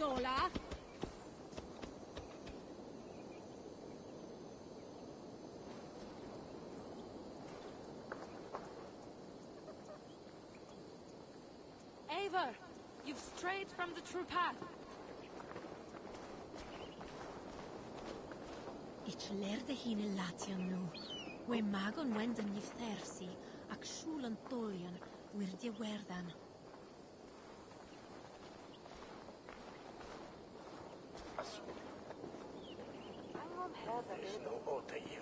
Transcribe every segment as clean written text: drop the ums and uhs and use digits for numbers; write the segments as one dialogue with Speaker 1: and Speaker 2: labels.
Speaker 1: sola?
Speaker 2: Eivor, you've strayed from the true path.
Speaker 1: Ich lerde hin latian nu. We magon wenden lifthersi, ac schulan tolian, wirdia werdan.
Speaker 3: There's no Ota here.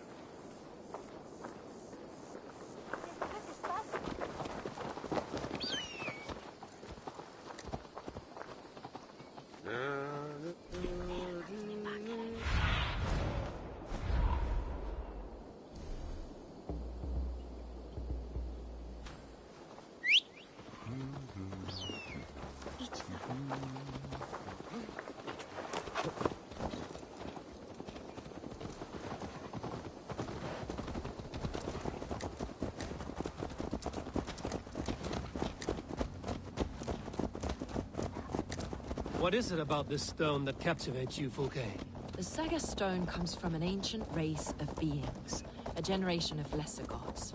Speaker 4: What is it about this stone that captivates you, Fouquet?
Speaker 5: The Saga stone comes from an ancient race of beings, a generation of lesser gods,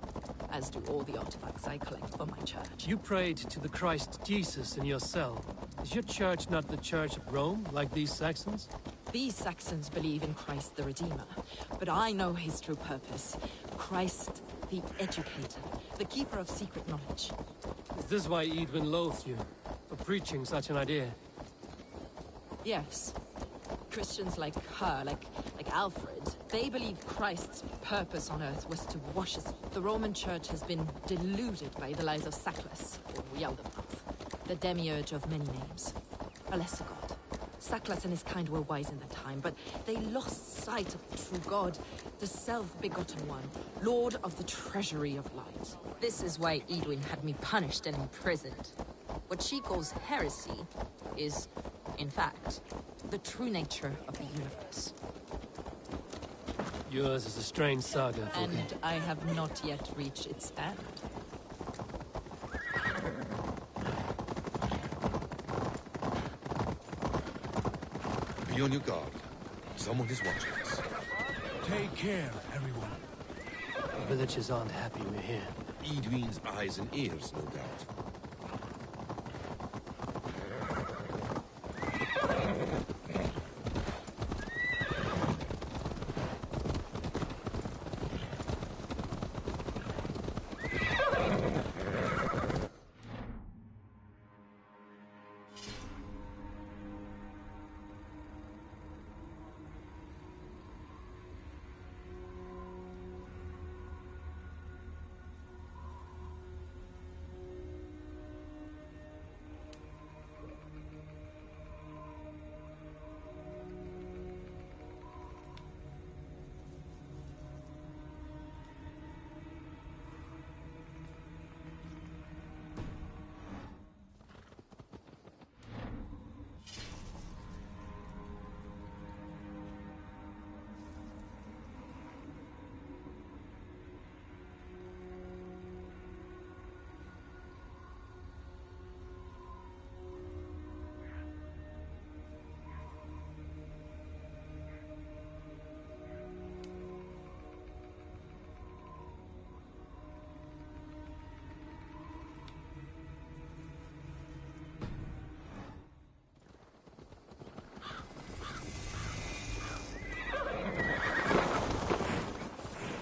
Speaker 5: as do all the artifacts I collect for my church.
Speaker 4: You prayed to the Christ Jesus in your cell. Is your church not the Church of Rome, like these Saxons?
Speaker 5: These Saxons believe in Christ the Redeemer, but I know his true purpose. Christ the Educator, the keeper of secret knowledge.
Speaker 4: Is this why Edwin loathed you? For preaching such an idea?
Speaker 5: Yes. Christians like her, like Alfred, they believe Christ's purpose on earth was to wash us. The Roman Church has been deluded by the lies of Sacklus, or Yaldabaoth, the demiurge of many names. A lesser god. Sacklus and his kind were wise in their time, but they lost sight of the true God, the self-begotten one, Lord of the Treasury of Light. This is why Edwin had me punished and imprisoned. What she calls heresy is, in fact, the true nature of the universe.
Speaker 4: Yours is a strange saga, Fouquet.
Speaker 5: And I have not yet reached its end.
Speaker 6: Be on your guard. Someone is watching us.
Speaker 7: Take care, everyone.
Speaker 4: The villagers aren't happy we're here.
Speaker 6: Edwin's eyes and ears, no doubt.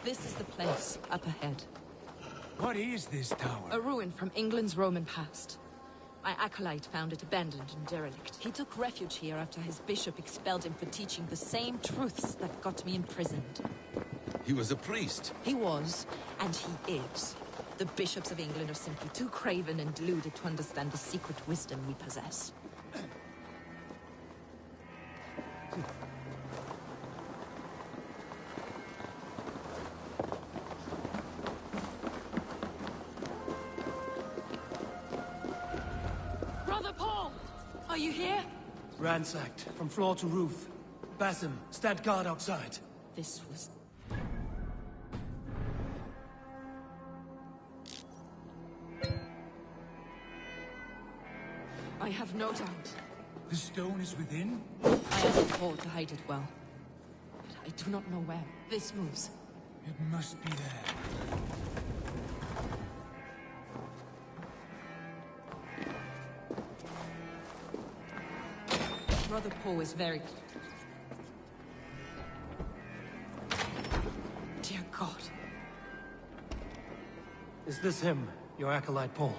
Speaker 5: This is the place, up ahead.
Speaker 7: What is this tower?
Speaker 5: A ruin from England's Roman past. My acolyte found it abandoned and derelict. He took refuge here after his bishop expelled him for teaching the same truths that got me imprisoned.
Speaker 6: He was a priest.
Speaker 5: He was, and he is. The bishops of England are simply too craven and deluded to understand the secret wisdom we possess.
Speaker 2: Brother Paul!
Speaker 5: Are you here?
Speaker 4: Ransacked, from floor to roof. Basim, stand guard outside.
Speaker 5: This was... I have no doubt.
Speaker 7: The stone is within?
Speaker 5: I asked Paul to hide it well. But I do not know where. This moves.
Speaker 7: It must be there.
Speaker 5: Brother Paul is very... Dear God.
Speaker 4: Is this him, your acolyte Paul?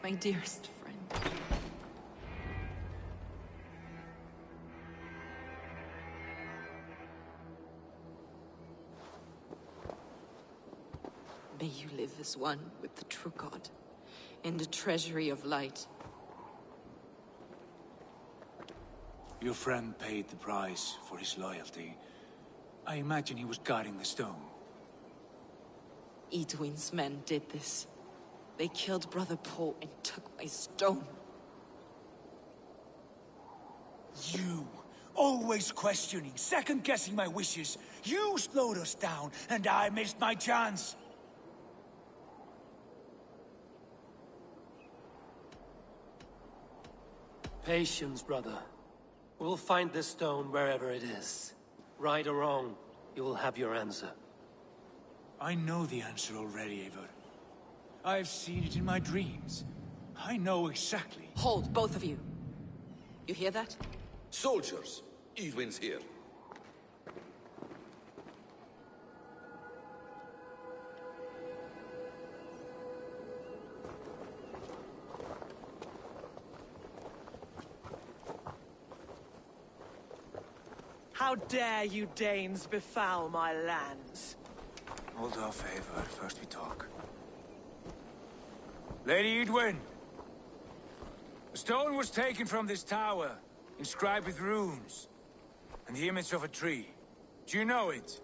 Speaker 5: My dearest friend. May you live as one with the true God, in the treasury of light.
Speaker 7: Your friend paid the price for his loyalty. I imagine he was guarding the stone.
Speaker 5: Edwin's men did this. They killed Brother Paul and took my stone.
Speaker 7: You, always questioning, second-guessing my wishes. You slowed us down, and I missed my chance.
Speaker 4: Patience, brother. We'll find this stone wherever it is. Right or wrong, you will have your answer.
Speaker 7: I know the answer already, Eivor. I've seen it in my dreams. I know exactly.
Speaker 5: Hold, both of you. You hear that?
Speaker 6: Soldiers! Edwin's here.
Speaker 8: How dare you Danes befoul my lands?
Speaker 7: Hold off, Eivor. First we talk. Lady Edwin! A stone was taken from this tower, inscribed with runes, and the image of a tree. Do you know it?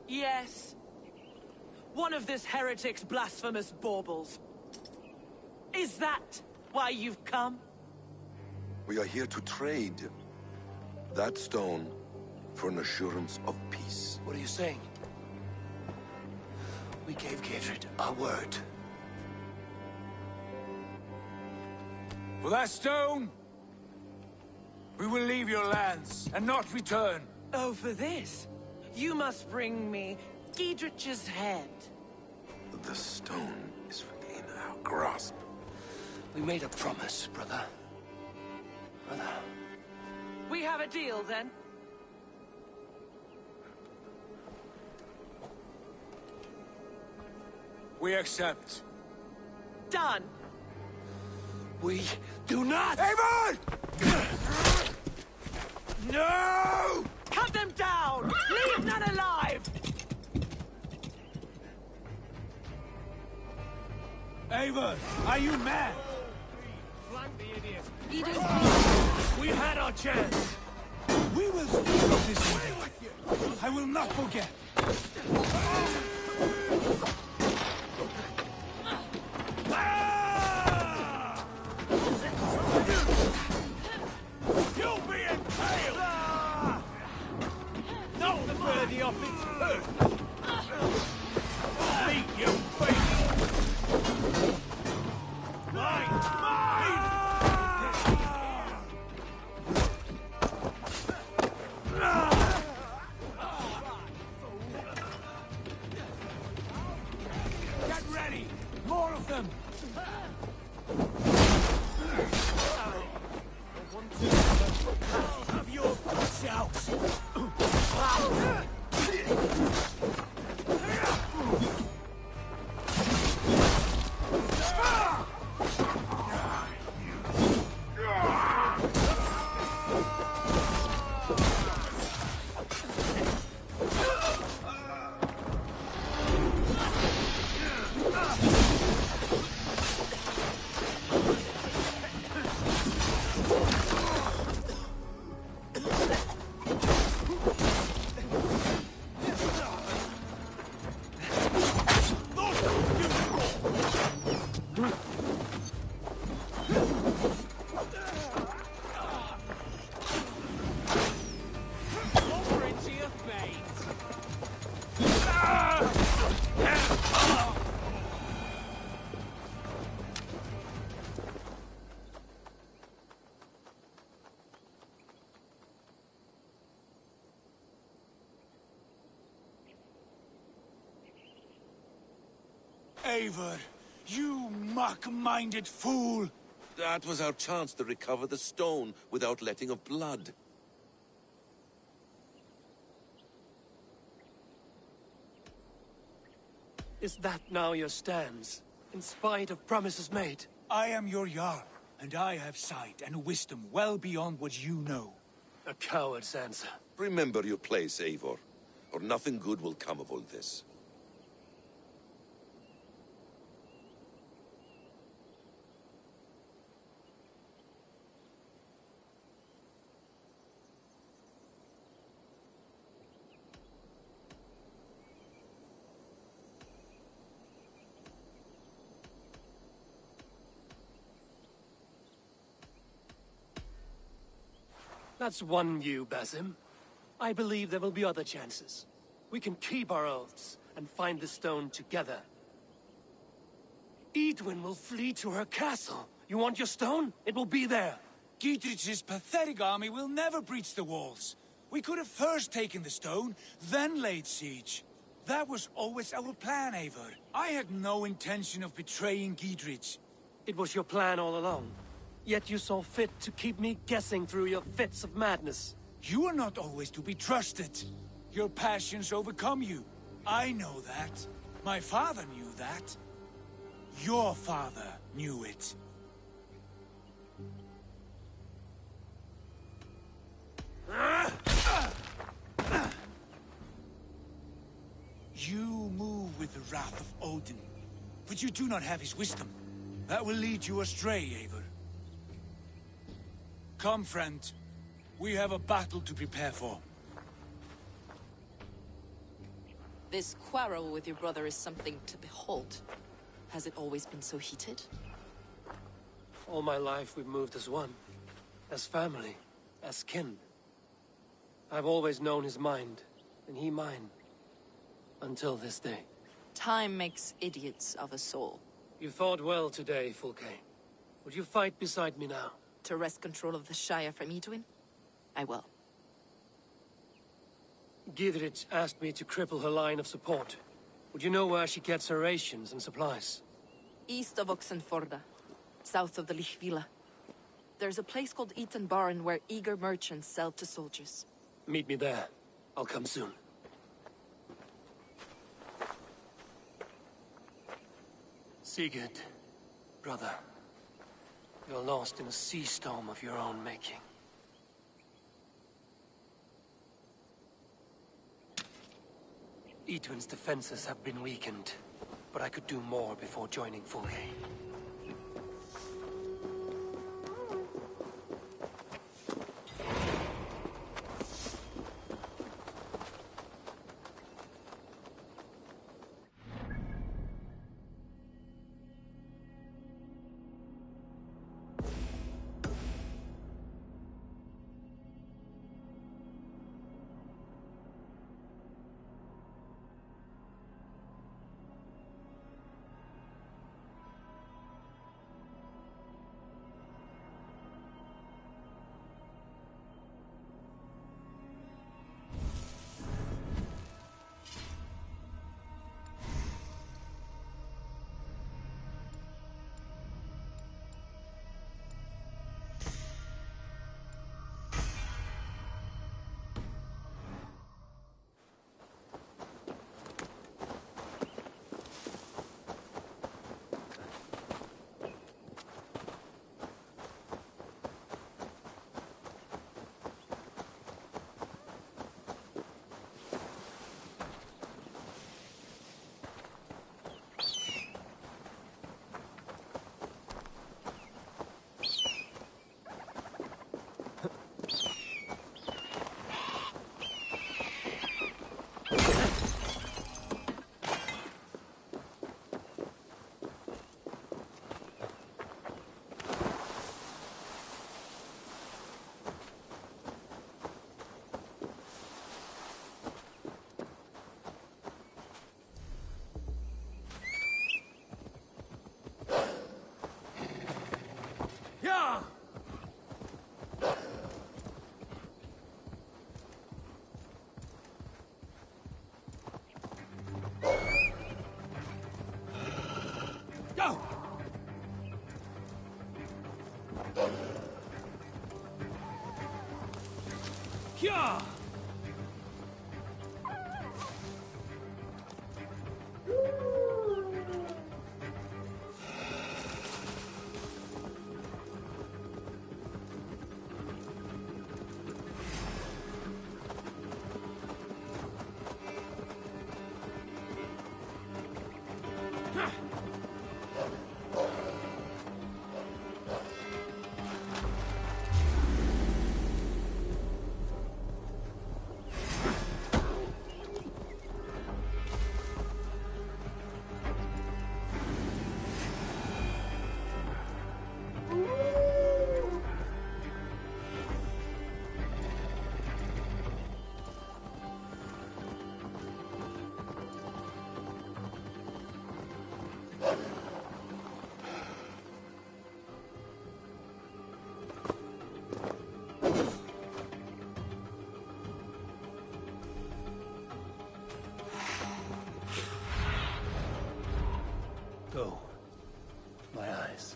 Speaker 8: Yes. One of this heretic's blasphemous baubles. Is that why you've come?
Speaker 6: We are here to trade. That stone for an assurance of peace.
Speaker 4: What are you saying? We gave Catred our word.
Speaker 7: For that stone, we will leave your lands and not return.
Speaker 8: Oh, for this, you must bring me Giedrich's head.
Speaker 6: The stone is within our grasp.
Speaker 4: We made a promise, brother. Brother.
Speaker 8: We have a deal, then?
Speaker 7: We accept.
Speaker 8: Done.
Speaker 4: We do not!
Speaker 7: Eivor! No!
Speaker 8: Cut them down! Leave none alive!
Speaker 7: Eivor, are you mad?
Speaker 4: We had our chance!
Speaker 7: We will speak of this evening. I will not forget. You'll be impaled! Not worthy of its hurt! Meet you, face! Mine! Mine! Get ready! More of them! Have your shouts! Eivor, you muck-minded fool!
Speaker 6: That was our chance to recover the stone without letting of blood.
Speaker 4: Is that now your stance, in spite of promises made?
Speaker 7: I am your Jarl, and I have sight and wisdom well beyond what you know.
Speaker 4: A coward's answer.
Speaker 6: Remember your place, Eivor, or nothing good will come of all this.
Speaker 4: That's one view, Basim. I believe there will be other chances. We can keep our oaths and find the stone together. Edwin will flee to her castle You want your stone? It will be there.
Speaker 7: Dietrich's pathetic army will never breach the walls. We could have first taken the stone, then laid siege. That was always our plan, Eivor. I had no intention of betraying Dietrich.
Speaker 4: It was your plan all along. Yet you saw fit to keep me guessing through your fits of madness.
Speaker 7: You are not always to be trusted. Your passions overcome you. I know that. My father knew that. Your father knew it. You move with the wrath of Odin, but you do not have his wisdom. That will lead you astray, Eivor. Come, friend. We have a battle to prepare for.
Speaker 5: This quarrel with your brother is something to behold. Has it always been so heated?
Speaker 4: All my life we've moved as one. As family. As kin. I've always known his mind, and he mine. Until this day.
Speaker 5: Time makes idiots of us all.
Speaker 4: You fought well today, Fulke. Would you fight beside me now?
Speaker 5: To wrest control of the Shire from Edwin? I will.
Speaker 4: Gidrich asked me to cripple her line of support. Would you know where she gets her rations and supplies?
Speaker 5: East of Oxenforda, south of the Lichvila. There's a place called Eaton Barn where eager merchants sell to soldiers.
Speaker 4: Meet me there. I'll come soon. Sigurd, brother. You're lost in a sea storm of your own making. Edwin's defenses have been weakened, but I could do more before joining Fulke. Go. My eyes.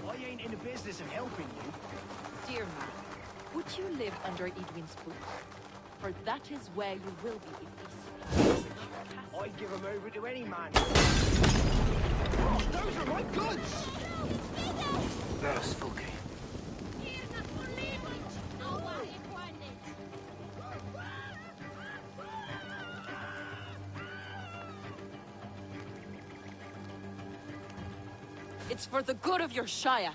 Speaker 3: I ain't in the business of helping you.
Speaker 5: Dear man, would you live under Edwin's boot? For that is where you will be if he supplies
Speaker 3: I'd give him over to any man. Oh, those are my goods!
Speaker 4: There's Fulky.
Speaker 5: It's for the good of your Shire.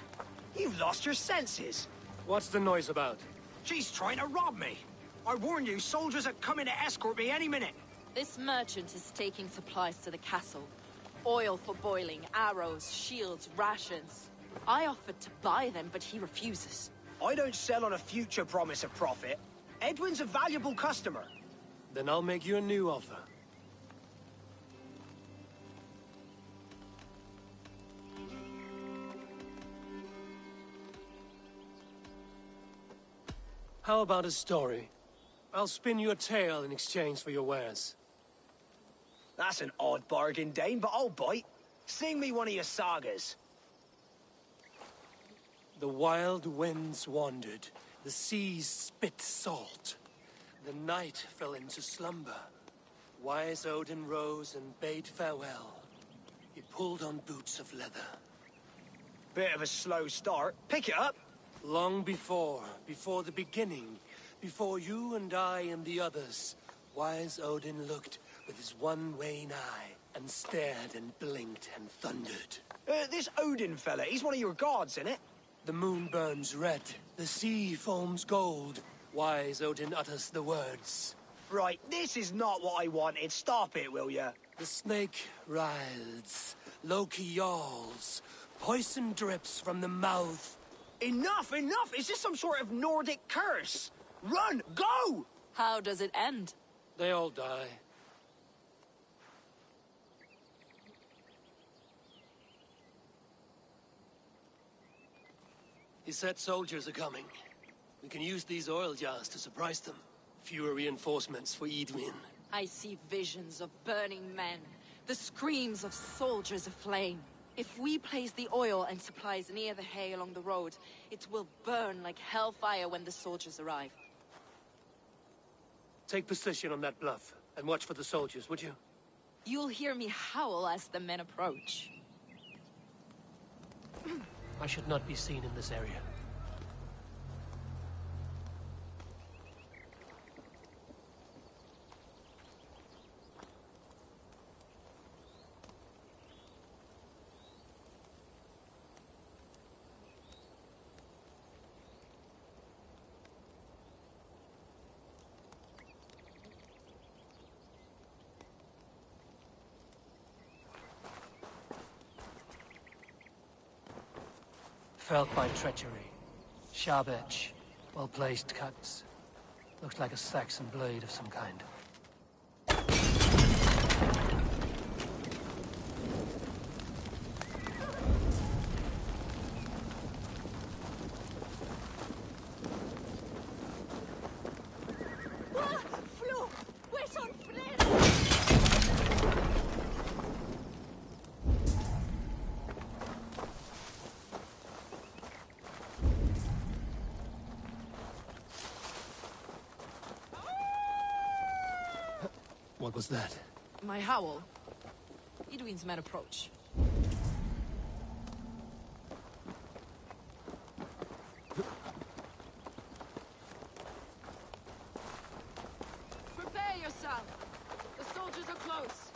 Speaker 3: You've lost your senses.
Speaker 4: What's the noise about?
Speaker 3: She's trying to rob me. I warn you, soldiers are coming to escort me any minute.
Speaker 5: This merchant is taking supplies to the castle. Oil for boiling, arrows, shields, rations. I offered to buy them, but he refuses.
Speaker 3: I don't sell on a future promise of profit. Edwin's a valuable customer.
Speaker 4: Then I'll make you a new offer. How about a story? I'll spin you a tale in exchange for your wares.
Speaker 3: That's an odd bargain, Dane, but I'll bite. Sing me one of your sagas.
Speaker 4: The wild winds wandered, the seas spit salt. The night fell into slumber. Wise Odin rose and bade farewell. He pulled on boots of leather.
Speaker 3: Bit of a slow start. Pick it up.
Speaker 4: Long before the beginning, before you and I and the others, wise Odin looked with his one wan eye and stared and blinked and thundered.
Speaker 3: This Odin fella, he's one of your gods, innit?
Speaker 4: The moon burns red, the sea foams gold. Wise Odin utters the words.
Speaker 3: Right, this is not what I wanted. Stop it, will ya?
Speaker 4: The snake writhes, Loki yawls, poison drips from the mouth.
Speaker 3: Enough, enough! Is this some sort of Nordic curse? Run! Go!
Speaker 5: How does it end?
Speaker 4: They all die. He said soldiers are coming. We can use these oil jars to surprise them. Fewer reinforcements for Edwin.
Speaker 5: I see visions of burning men, the screams of soldiers aflame. If we place the oil and supplies near the hay along the road, it will burn like hellfire when the soldiers arrive.
Speaker 4: Take position on that bluff, and watch for the soldiers, would you?
Speaker 5: You'll hear me howl as the men approach.
Speaker 4: I should not be seen in this area. Felt by treachery. Sharp edge. Well-placed cuts. Looks like a Saxon blade of some kind. What was that?
Speaker 5: My howl. Edwin's men approach. Prepare yourself. The soldiers are close.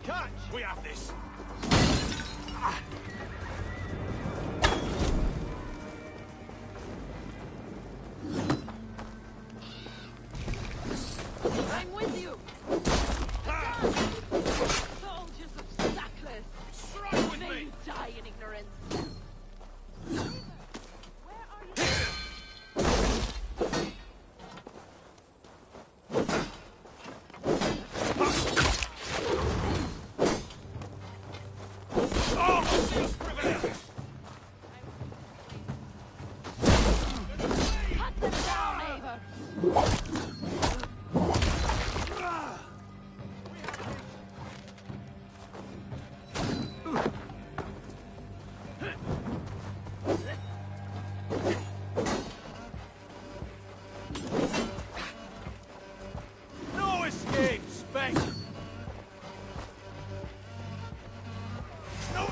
Speaker 7: Catch! We have this.
Speaker 5: I'm with you! Soldiers of Sackless!
Speaker 7: Strike with
Speaker 5: May
Speaker 7: me!
Speaker 5: you die in ignorance! Where are you? Cut them down, Eivor!
Speaker 7: No escape, Spank! No!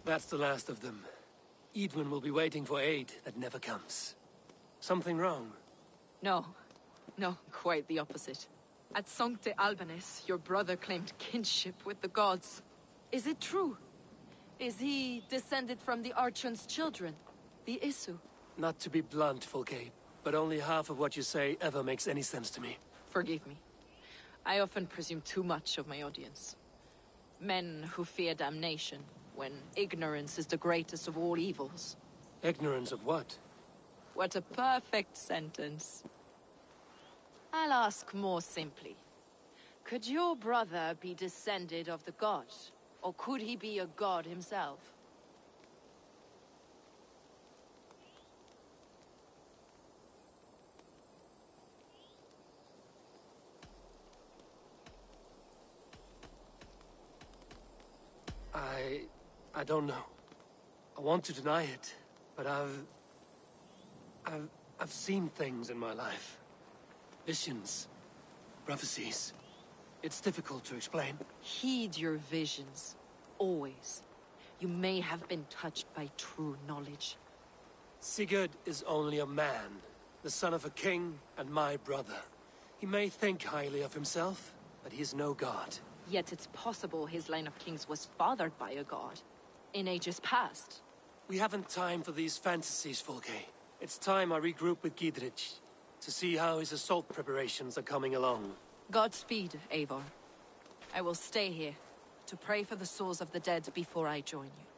Speaker 4: That's the last of them. Edwin will be waiting for aid that never comes. Something wrong?
Speaker 5: No. No, quite the opposite. At Sancte Albanus, your brother claimed kinship with the gods. Is it true? Is he descended from the Archon's children? The Isu?
Speaker 4: Not to be blunt, Fulke, but only half of what you say ever makes any sense to me.
Speaker 5: Forgive me. I often presume too much of my audience. Men who fear damnation, when ignorance is the greatest of all evils.
Speaker 4: Ignorance of what?
Speaker 5: What a perfect sentence. I'll ask more simply. Could your brother be descended of the god? Or could he be a god himself?
Speaker 4: I don't know. I want to deny it, but I've seen things in my life. Visions, prophecies. It's difficult to explain.
Speaker 5: Heed your visions. Always. You may have been touched by true knowledge.
Speaker 4: Sigurd is only a man, the son of a king and my brother. He may think highly of himself, but he is no god.
Speaker 5: Yet it's possible his line of kings was fathered by a god. In ages past.
Speaker 4: We haven't time for these fantasies, Fulke. It's time I regroup with Gidrich. to see how his assault preparations are coming along.
Speaker 5: Godspeed, Eivor. I will stay here to pray for the souls of the dead before I join you.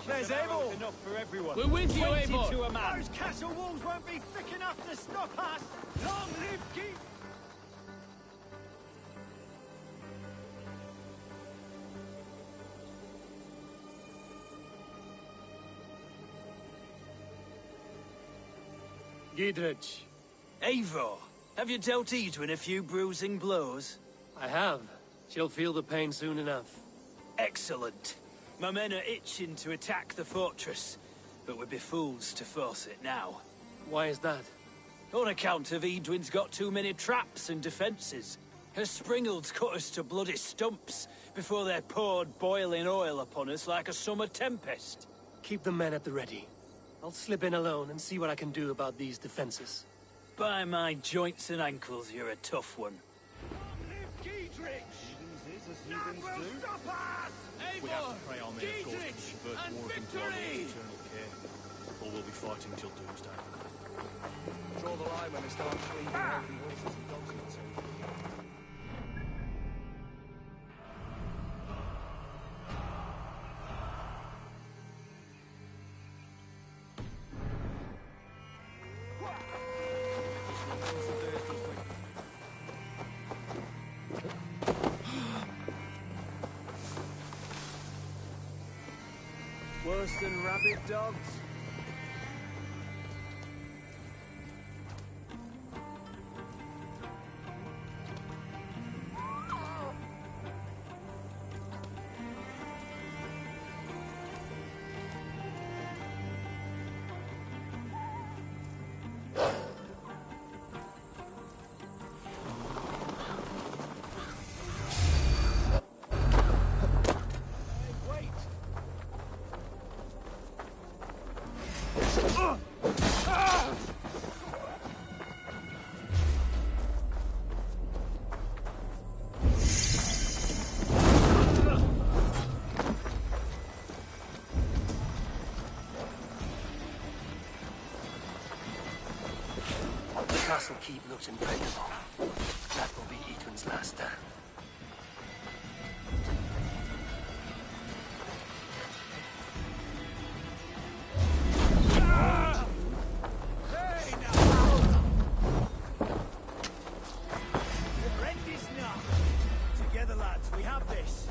Speaker 3: There's Eivor!
Speaker 9: Enough for everyone.
Speaker 2: We're with you,
Speaker 9: 20
Speaker 2: Eivor.
Speaker 9: to a man.
Speaker 3: Those castle walls won't be thick enough to stop us! Long live King!
Speaker 4: Gidrich,
Speaker 8: Eivor, have you dealt Edwin a few bruising blows?
Speaker 4: I have. She'll feel the pain soon enough.
Speaker 8: Excellent. My men are itching to attack the fortress, but we'd be fools to force it now.
Speaker 4: Why is that?
Speaker 8: On account of Edwin's got too many traps and defences. Her springalds cut us to bloody stumps before they poured boiling oil upon us like a summer tempest.
Speaker 4: Keep the men at the ready. I'll slip in alone and see what I can do about these defenses.
Speaker 8: By my joints and ankles, you're a tough one.
Speaker 9: We have to pray our may of course to convert Morgan to our Lord's eternal care, or we'll be fighting till doomsday.
Speaker 3: Draw the line when they start screaming open voices and dogs in the same.
Speaker 9: Worse than rabid dogs?
Speaker 4: The castle keep looks impregnable. That will be Etwin's last stand.
Speaker 3: Together, lads, we have this.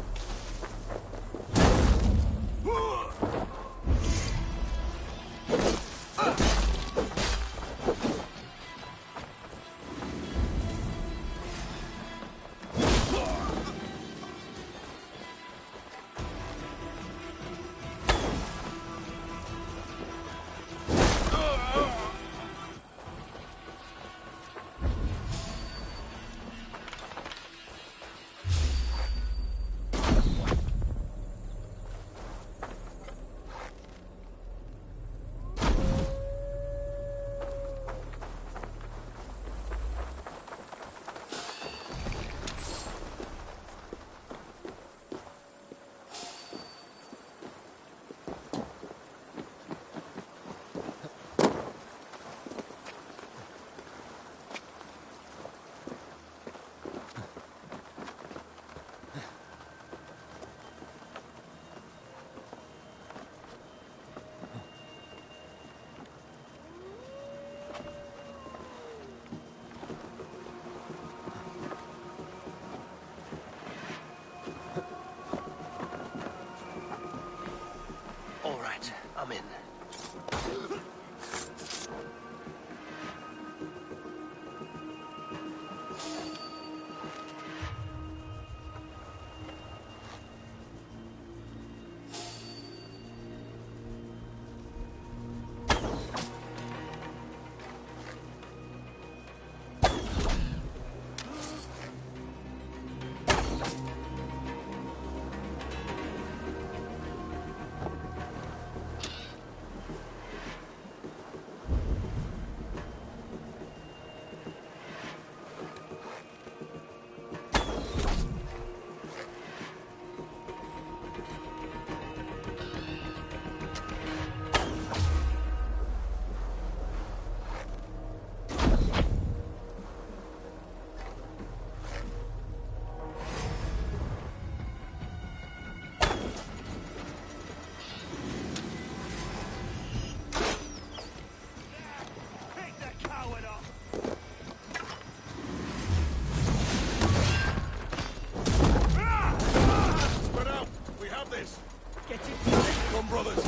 Speaker 7: on, brothers!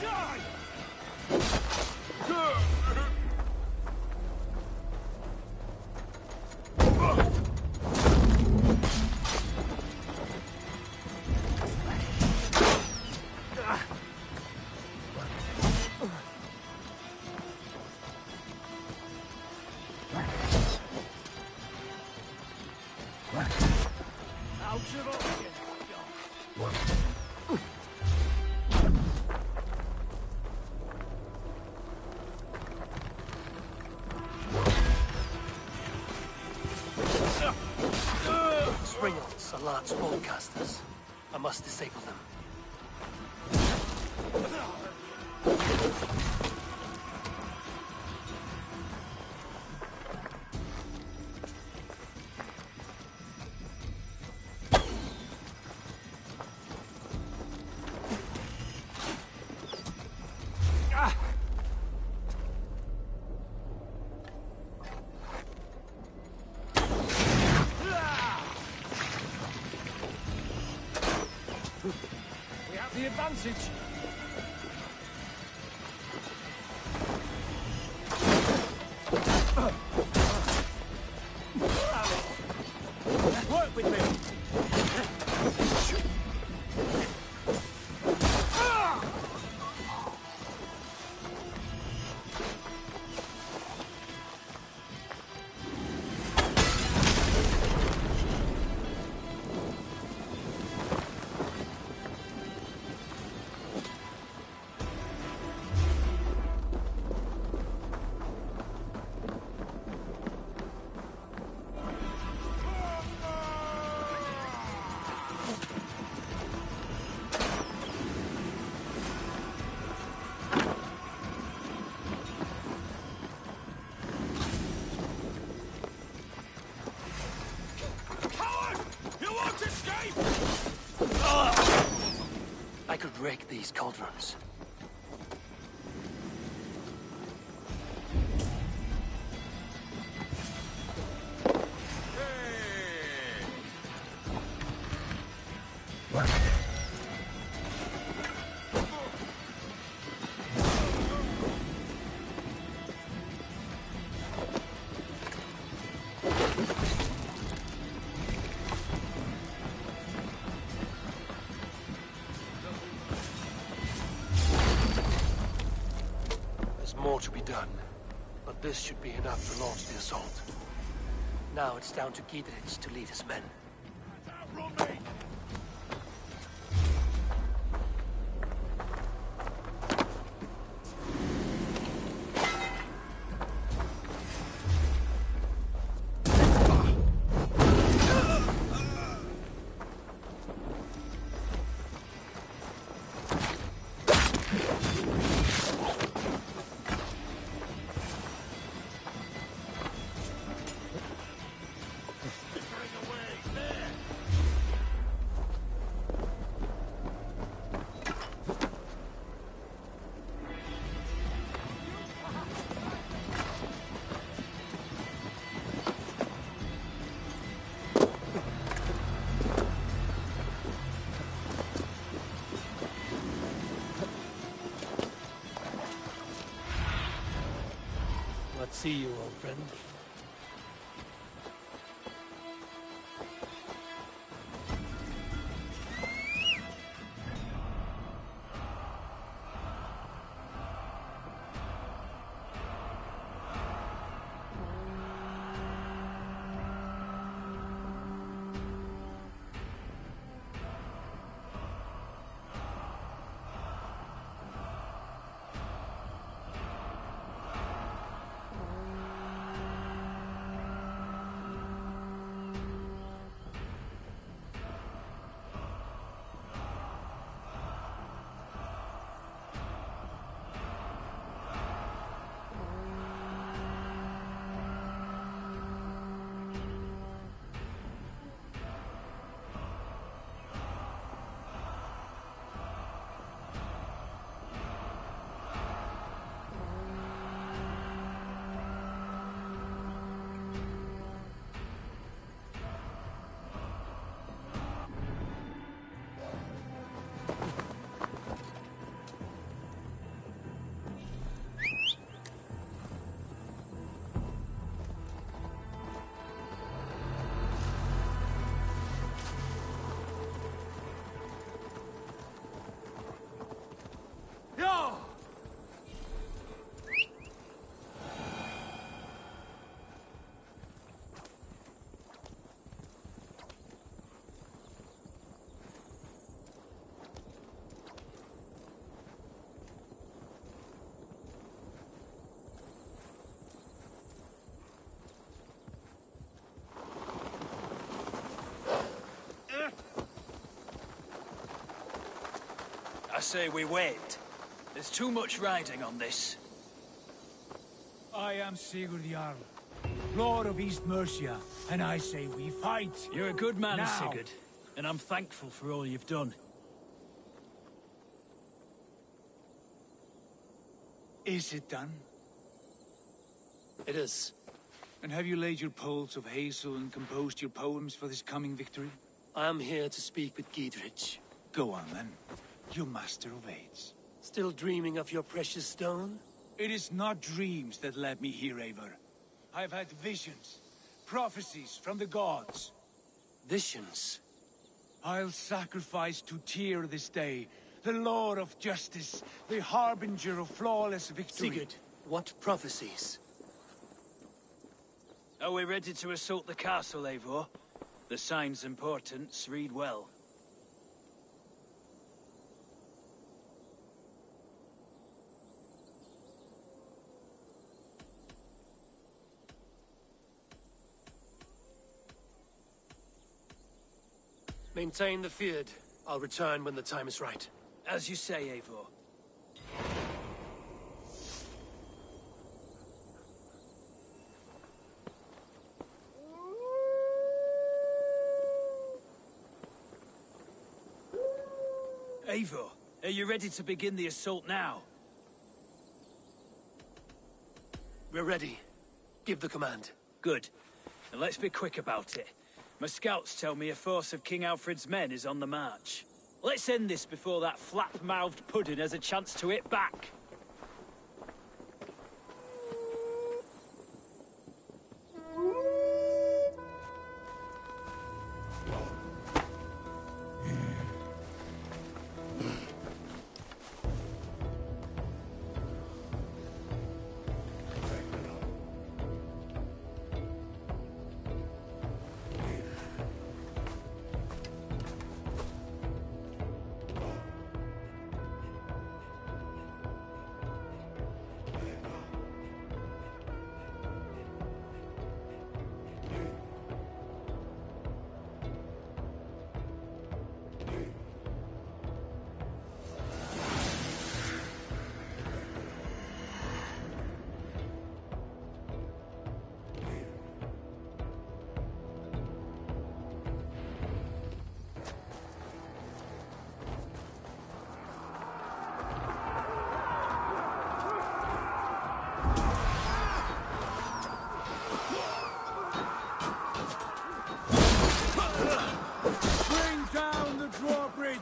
Speaker 7: Die!
Speaker 4: Springles are large spellcasters. I must disable them.
Speaker 8: We have the advantage. Work with me.
Speaker 4: I could wreck these cauldrons. More to be done, but this should be enough to launch the assault. Now it's down to Giedrich to lead his men. Let's see you, old friend.
Speaker 8: say we wait. There's too much riding on this.
Speaker 7: I am Sigurd Jarl, Lord of East Mercia, and I say we fight.
Speaker 8: You're a good man,
Speaker 7: Now.
Speaker 8: Sigurd, and I'm thankful for all you've done.
Speaker 7: Is it done?
Speaker 4: It is.
Speaker 7: And have you laid your poles of hazel and composed your poems for this coming victory?
Speaker 4: I am here to speak with Giedrich.
Speaker 7: Go on, then. You master of aids.
Speaker 4: Still dreaming of your precious stone?
Speaker 7: It is not dreams that led me here, Eivor. I've had visions, prophecies from the gods.
Speaker 4: Visions?
Speaker 7: I'll sacrifice to Tyr this day, the Lord of Justice, the harbinger of flawless victory.
Speaker 4: Sigurd, what prophecies?
Speaker 8: Are we ready to assault the castle, Eivor? The signs and portents read well.
Speaker 4: Maintain the field. I'll return when the time is right.
Speaker 8: As you say, Eivor. Eivor, are you ready to begin the assault now?
Speaker 4: We're ready. Give the command.
Speaker 8: Good. And let's be quick about it. My scouts tell me a force of King Alfred's men is on the march. Let's end this before that flap-mouthed pudding has a chance to hit back.
Speaker 7: Bring down the drawbridge!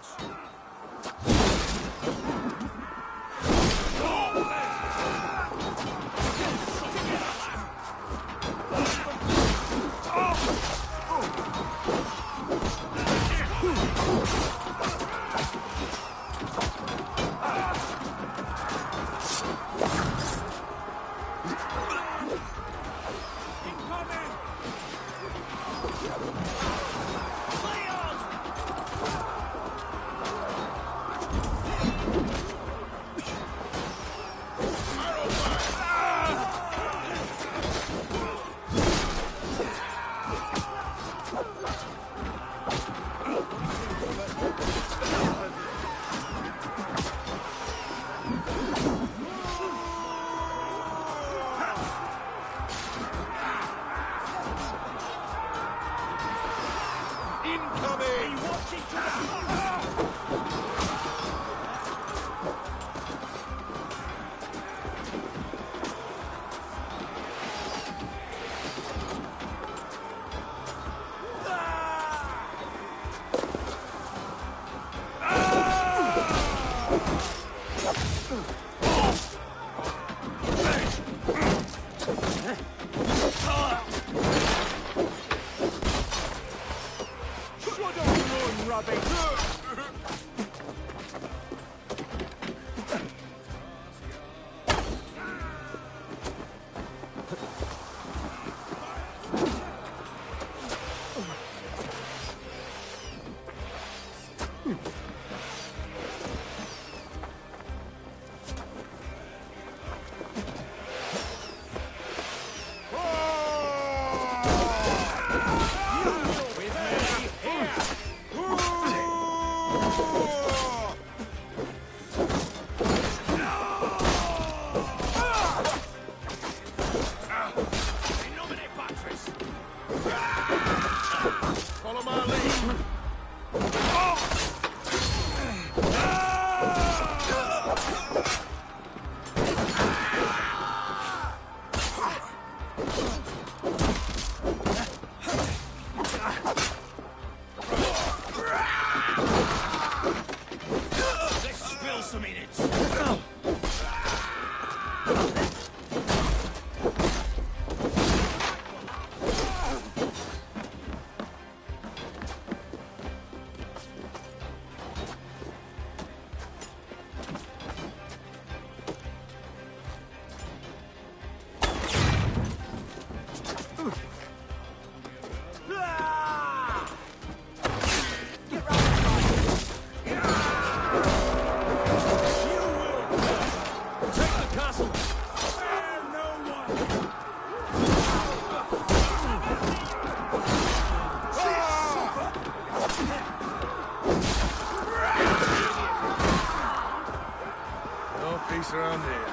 Speaker 9: Follow my lead!
Speaker 7: Let's spill some in it.
Speaker 9: No peace around here.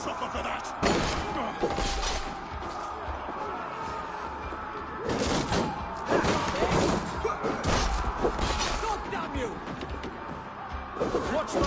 Speaker 9: Suffer for that!
Speaker 8: God damn you! Watch my...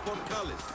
Speaker 6: portales.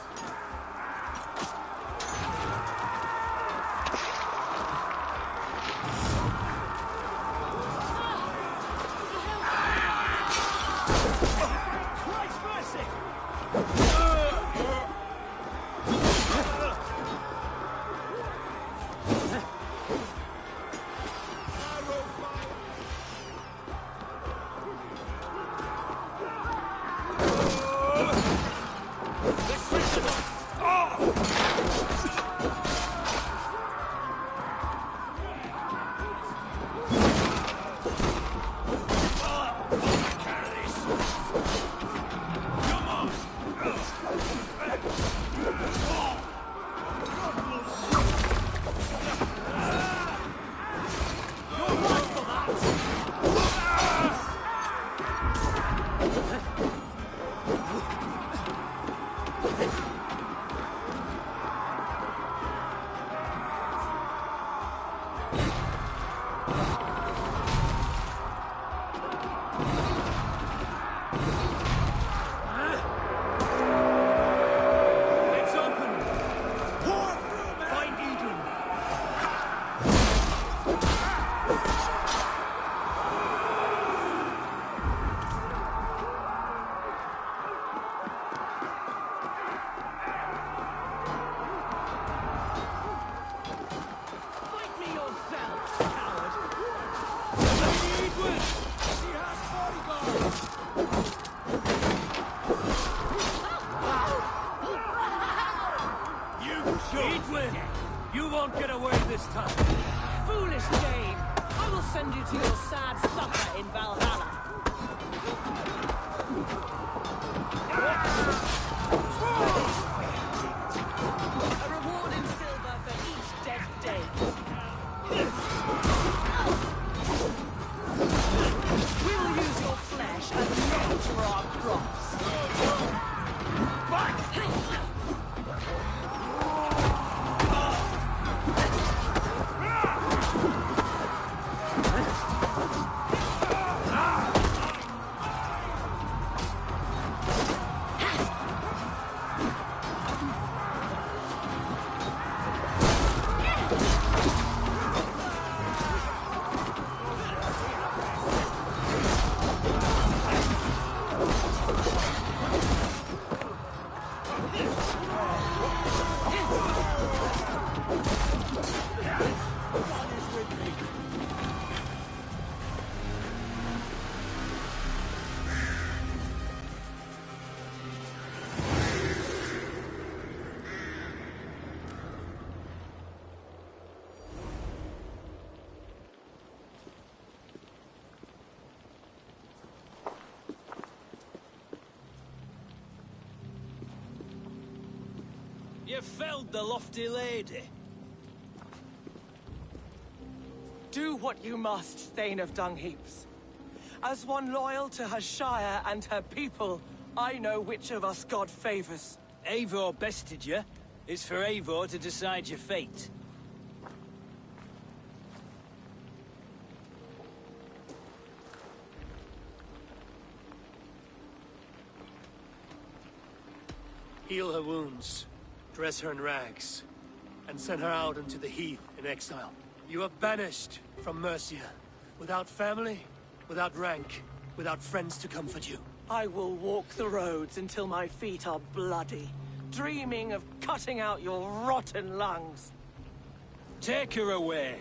Speaker 8: You won't get away this time.
Speaker 10: Foolish Jade! I will send you to your sad supper in Valhalla. A reward in silver for each dead day. We will use your flesh as mulch for our crops.
Speaker 8: You felled the lofty lady.
Speaker 10: Do what you must, Thane of Dungheaps. As one loyal to her shire and her people, I know which of us God favors.
Speaker 8: Eivor bested you. It's for Eivor to decide your fate.
Speaker 4: Heal her wounds, dress her in rags, and send her out into the heath in exile. You are banished from Mercia, without family, without rank, without friends to comfort you.
Speaker 10: I will walk the roads until my feet are bloody, dreaming of cutting out your rotten lungs.
Speaker 8: Take her away.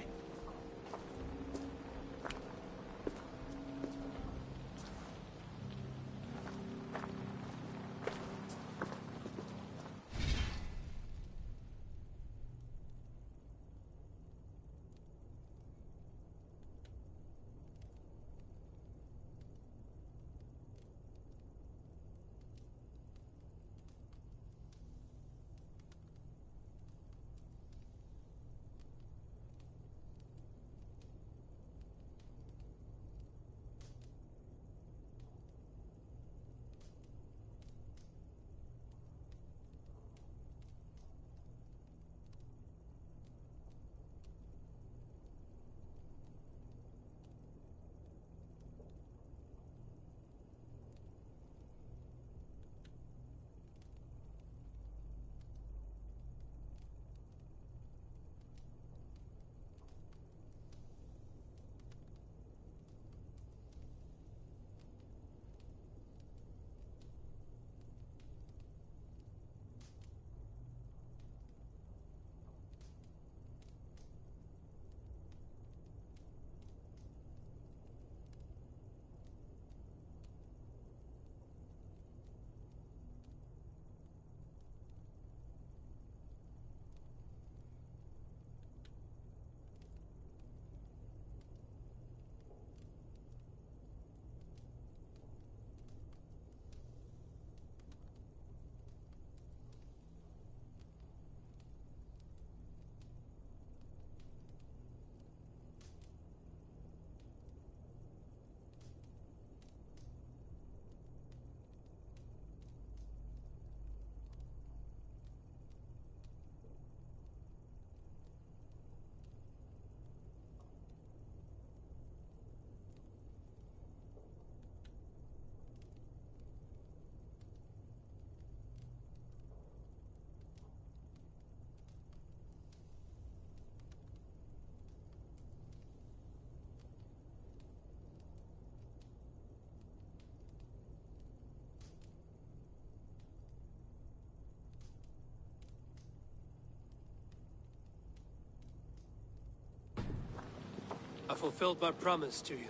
Speaker 4: fulfilled my promise to you.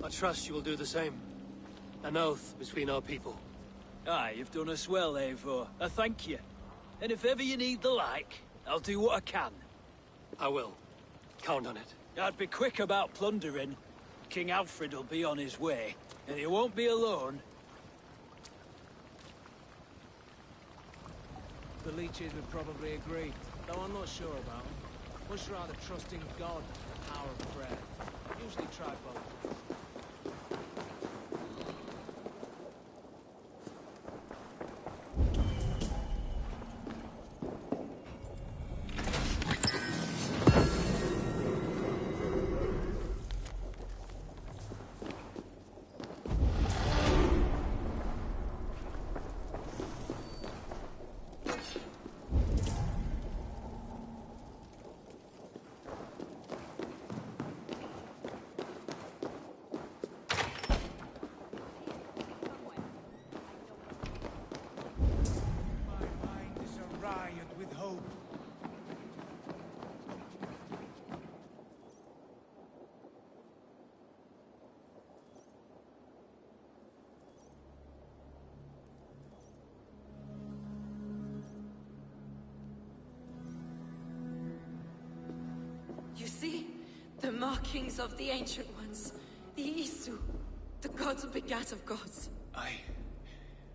Speaker 4: I trust you will do the same. An oath between our people.
Speaker 8: Aye, you've done us well, Eivor. I thank you. And if ever you need the like, I'll do what I can.
Speaker 4: I will. Count on it.
Speaker 8: I'd be quick about plundering. King Alfred will be on his way, and he won't be alone.
Speaker 11: The leeches would probably agree, though I'm not sure about them. Much rather trust in God than the power of prayer. Usually try both.
Speaker 1: You see? The markings of the Ancient Ones. The Isu. The gods begat of gods.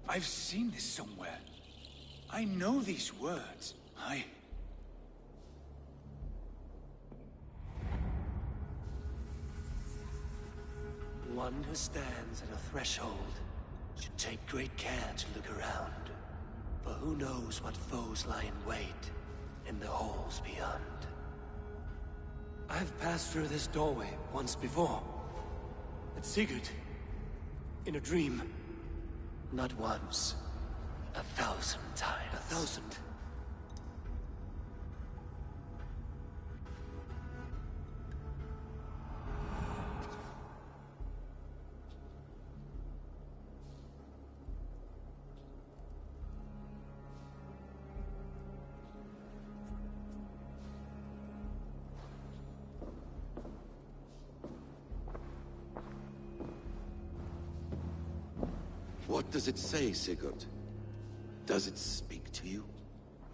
Speaker 7: I've seen this somewhere. I know these words.
Speaker 4: One who stands at a threshold should take great care to look around. For who knows what foes lie in wait in the halls beyond. I've passed through this doorway once before. At Sigurd. In a dream. Not once. 1,000 times. 1,000?
Speaker 6: What does it say, Sigurd? Does it speak to you?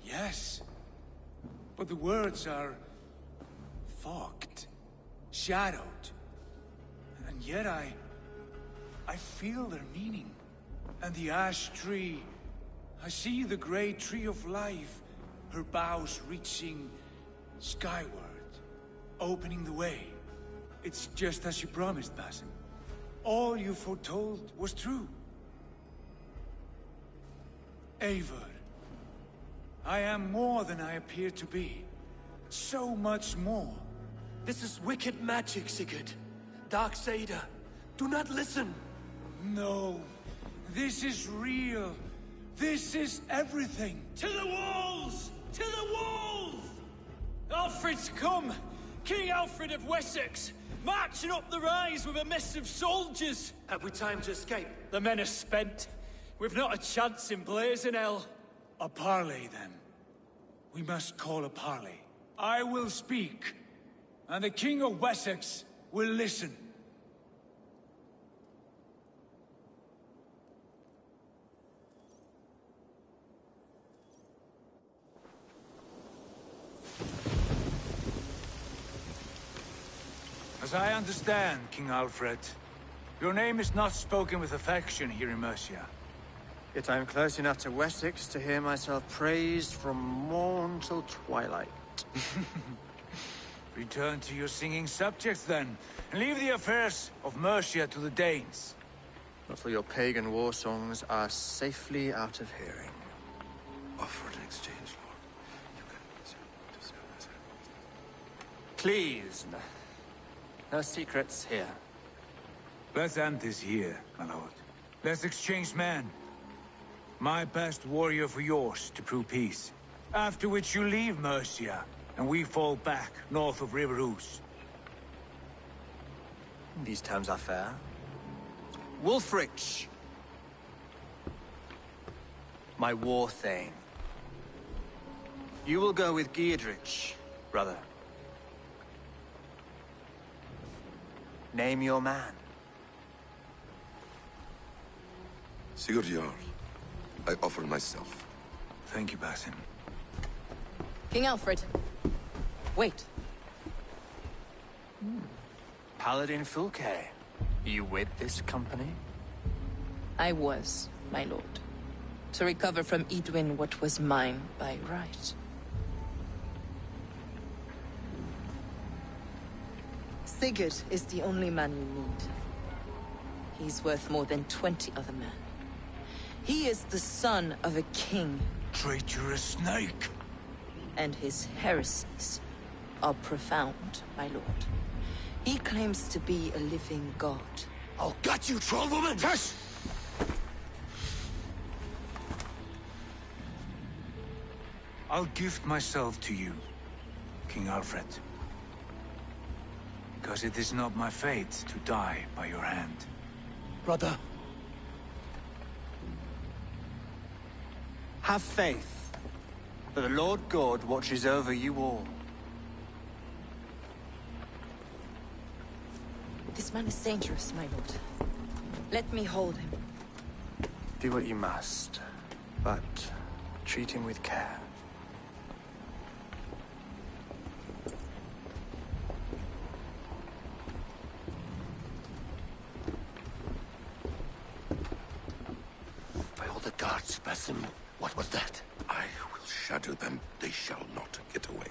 Speaker 7: Yes. But the words are... fogged. Shadowed. And yet I feel their meaning. And the ash tree... I see the great tree of life. Her boughs reaching... skyward. Opening the way. It's just as you promised, Basim. All you foretold was true. Eivor, I am more than I appear to be. So much more.
Speaker 4: This is wicked magic, Sigurd. Darksader. Do not listen.
Speaker 7: No. This is real. This is everything.
Speaker 8: To the walls! To the walls! Alfred's come! King Alfred of Wessex! Marching up the rise with a mess of soldiers!
Speaker 4: Have we time to escape?
Speaker 8: The men are spent. We've not a chance in blazing hell.
Speaker 7: A parley, then. We must call a parley. I will speak, and the King of Wessex will listen. As I understand, King Alfred, your name is not spoken with affection here in Mercia.
Speaker 12: Yet I am close enough to Wessex to hear myself praised from morn till twilight.
Speaker 7: Return to your singing subjects, then, and leave the affairs of Mercia to the Danes.
Speaker 12: Not till your pagan war songs are safely out of hearing.
Speaker 6: Offer an exchange, Lord.
Speaker 12: Please, no secrets here.
Speaker 7: Let's end this here, my lord. Let's exchange men. My best warrior for yours to prove peace. After which you leave Mercia, and we fall back north of River Ouse.
Speaker 12: These terms are fair. Wulfrich! My war thane. You will go with Giedrich, brother. Name your man.
Speaker 6: Sigurd Jarl, I offer myself.
Speaker 7: Thank you, Basim.
Speaker 5: King Alfred. Wait.
Speaker 12: Paladin Fulke. You with this company?
Speaker 5: I was, my lord. To recover from Edwin what was mine by right. Sigurd is the only man you need. He's worth more than 20 other men. He is the son of a king.
Speaker 7: Traitorous snake!
Speaker 5: And his heresies are profound, my lord. He claims to be a living god.
Speaker 6: I'll gut you, troll woman!
Speaker 7: Tush! I'll gift myself to you, King Alfred. Because it is not my fate to die by your hand.
Speaker 12: Brother. Have faith that the Lord God watches over you all.
Speaker 5: This man is dangerous, my lord. Let me hold him.
Speaker 12: Do what you must, but treat him with care.
Speaker 6: By all the gods, Basim, what was that? I will shatter them. They shall not get away.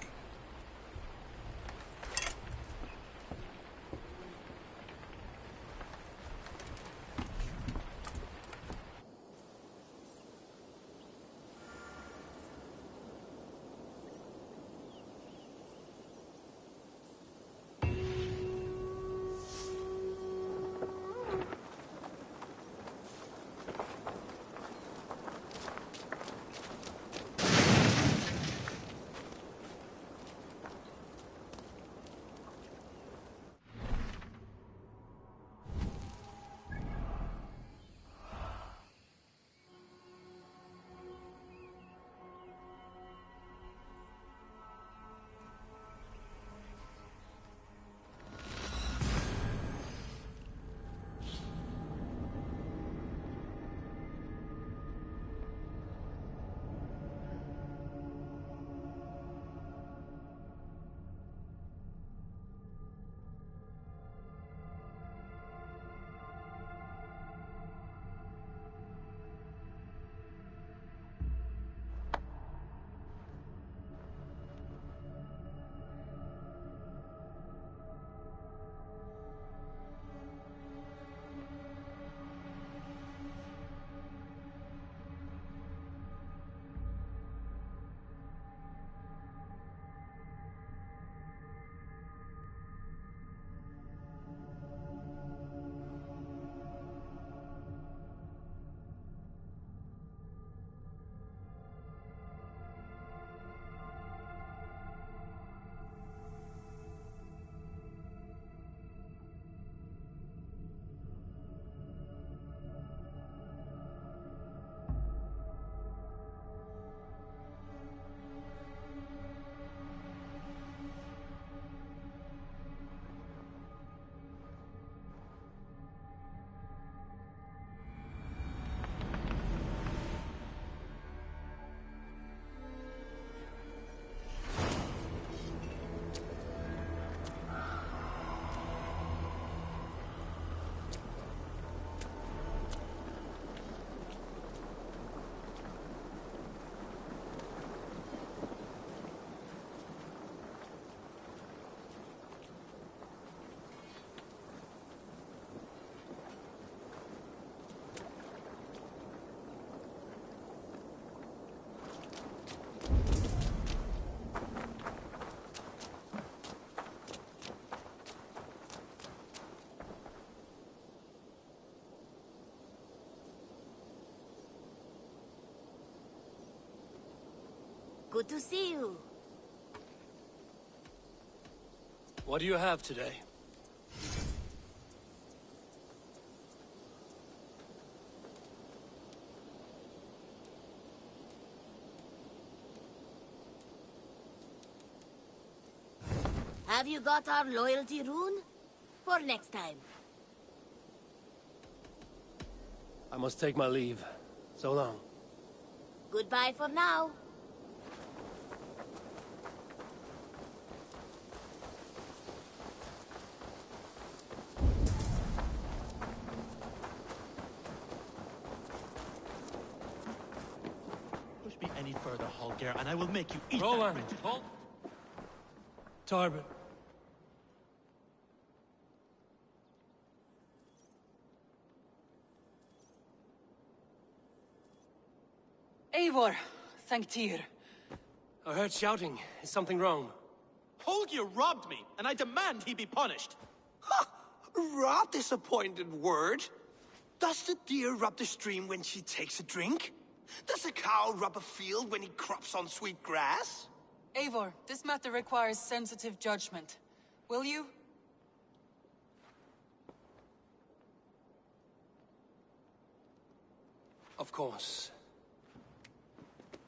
Speaker 13: Good to see you.
Speaker 4: What do you have today?
Speaker 13: Have you got our loyalty rune? For next time.
Speaker 4: I must take my leave. So long.
Speaker 13: Goodbye for now.
Speaker 14: Push me any further, Holger, and I will make you eat
Speaker 4: Roland,
Speaker 14: that
Speaker 4: halt! Tarbert.
Speaker 15: Eivor, thank Tyr.
Speaker 4: I heard shouting. Is something wrong?
Speaker 14: Holger robbed me, and I demand he be punished.
Speaker 3: Robbed is a pointed word. Does the deer rub the stream when she takes a drink? Does a cow rub a field when he crops on sweet grass?
Speaker 15: Eivor, this matter requires sensitive judgment. Will you?
Speaker 4: Of course.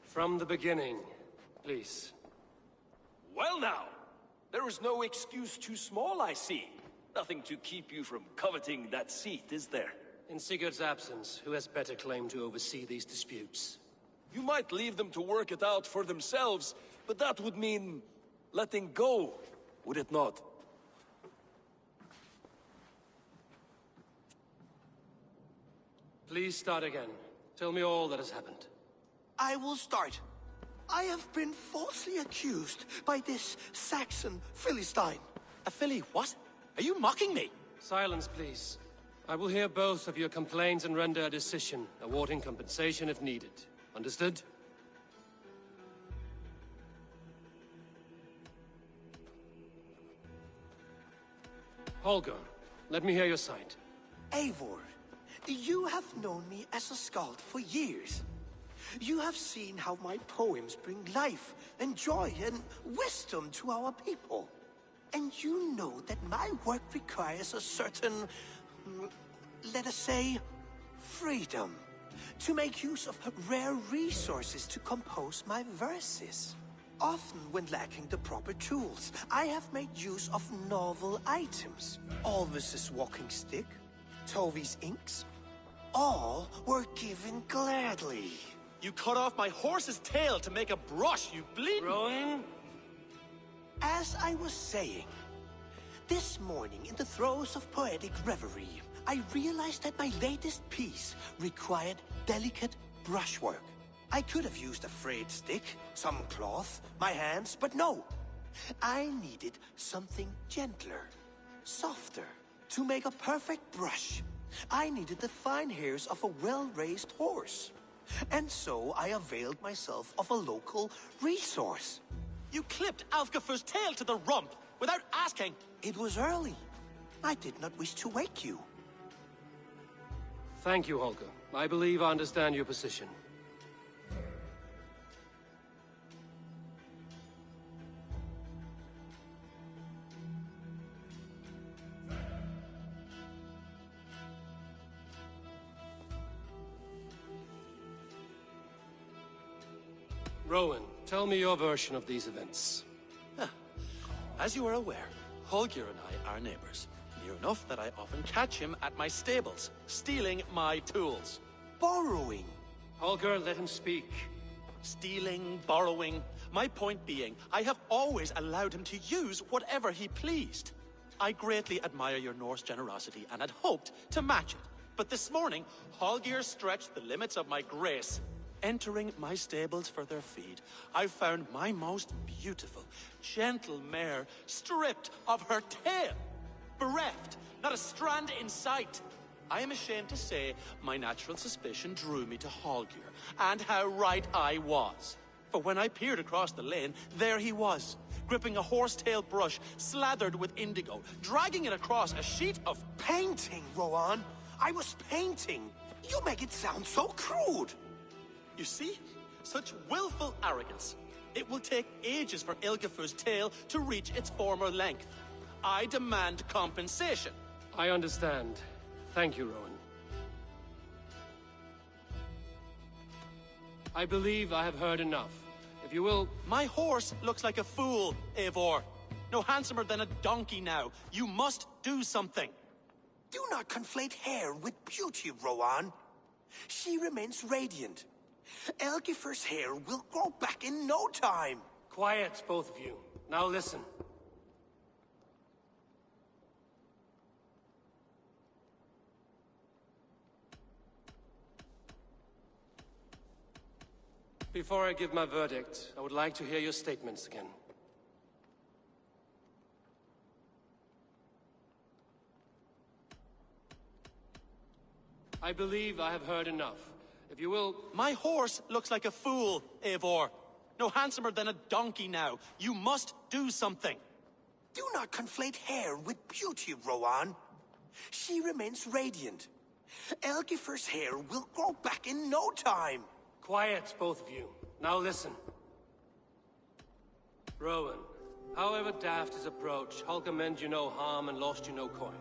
Speaker 4: From the beginning, please.
Speaker 16: Well now, there is no excuse too small, I see. Nothing to keep you from coveting that seat, is there?
Speaker 4: In Sigurd's absence, who has better claim to oversee these disputes?
Speaker 16: You might leave them to work it out for themselves, but that would mean letting go, would it not?
Speaker 4: Please start again. Tell me all that has happened.
Speaker 3: I will start. I have been falsely accused by this Saxon Philistine.
Speaker 14: A Philly what? Are you mocking me?
Speaker 4: Silence, please. I will hear both of your complaints and render a decision, awarding compensation if needed. Understood? Holger, let me hear your side.
Speaker 3: Eivor, you have known me as a skald for years. You have seen how my poems bring life and joy and wisdom to our people. And you know that my work requires a certain, let us say, freedom. To make use of rare resources to compose my verses. Often when lacking the proper tools, I have made use of novel items. Alvis's walking stick, Tovi's inks, all were given gladly.
Speaker 14: You cut off my horse's tail to make a brush, you bleeding...
Speaker 4: Rowan?
Speaker 3: As I was saying, this morning in the throes of poetic reverie, I realized that my latest piece required delicate brushwork. I could have used a frayed stick, some cloth, my hands, but no. I needed something gentler, softer. To make a perfect brush, I needed the fine hairs of a well-raised horse. And so I availed myself of a local resource.
Speaker 14: You clipped Alfgafu's tail to the rump without asking.
Speaker 3: It was early. I did not wish to wake you.
Speaker 4: Thank you, Holger. I believe I understand your position. Rowan, tell me your version of these events.
Speaker 14: As you are aware, Holger and I are neighbors. Near enough that I often catch him at my stables, stealing my tools.
Speaker 3: Borrowing.
Speaker 4: Holger, let him speak.
Speaker 14: Stealing, borrowing. My point being, I have always allowed him to use whatever he pleased. I greatly admire your Norse generosity and had hoped to match it. But this morning, Holger stretched the limits of my grace. Entering my stables for their feed, I found my most beautiful, gentle mare stripped of her tail. Bereft, not a strand in sight. I am ashamed to say my natural suspicion drew me to Holger, and how right I was. For when I peered across the lane, there he was, gripping a horsetail brush slathered with indigo, dragging it across a sheet of...
Speaker 3: Painting, Rowan! I was painting! You make it sound so crude!
Speaker 14: You see? Such willful arrogance. It will take ages for Ilgafu's tail to reach its former length. I demand compensation.
Speaker 4: I understand. Thank you, Rowan. I believe I have heard enough. If you will...
Speaker 14: My horse looks like a fool, Eivor. no handsomer than a donkey now. You must do something.
Speaker 3: Do not conflate hair with beauty, Rowan. She remains radiant. Elgifer's hair will grow back in no time.
Speaker 4: Quiet, both of you. Now listen. Before I give my verdict, I would like to hear your statements again. I believe I have heard enough. If you will...
Speaker 14: My horse looks like a fool, Eivor. No handsomer than a donkey now. You must do something.
Speaker 3: Do not conflate hair with beauty, Rowan. She remains radiant. Elgifer's hair will grow back in no time.
Speaker 4: Quiet, both of you. Now listen. Rowan, however daft his approach, Holger meant you no harm and lost you no coin.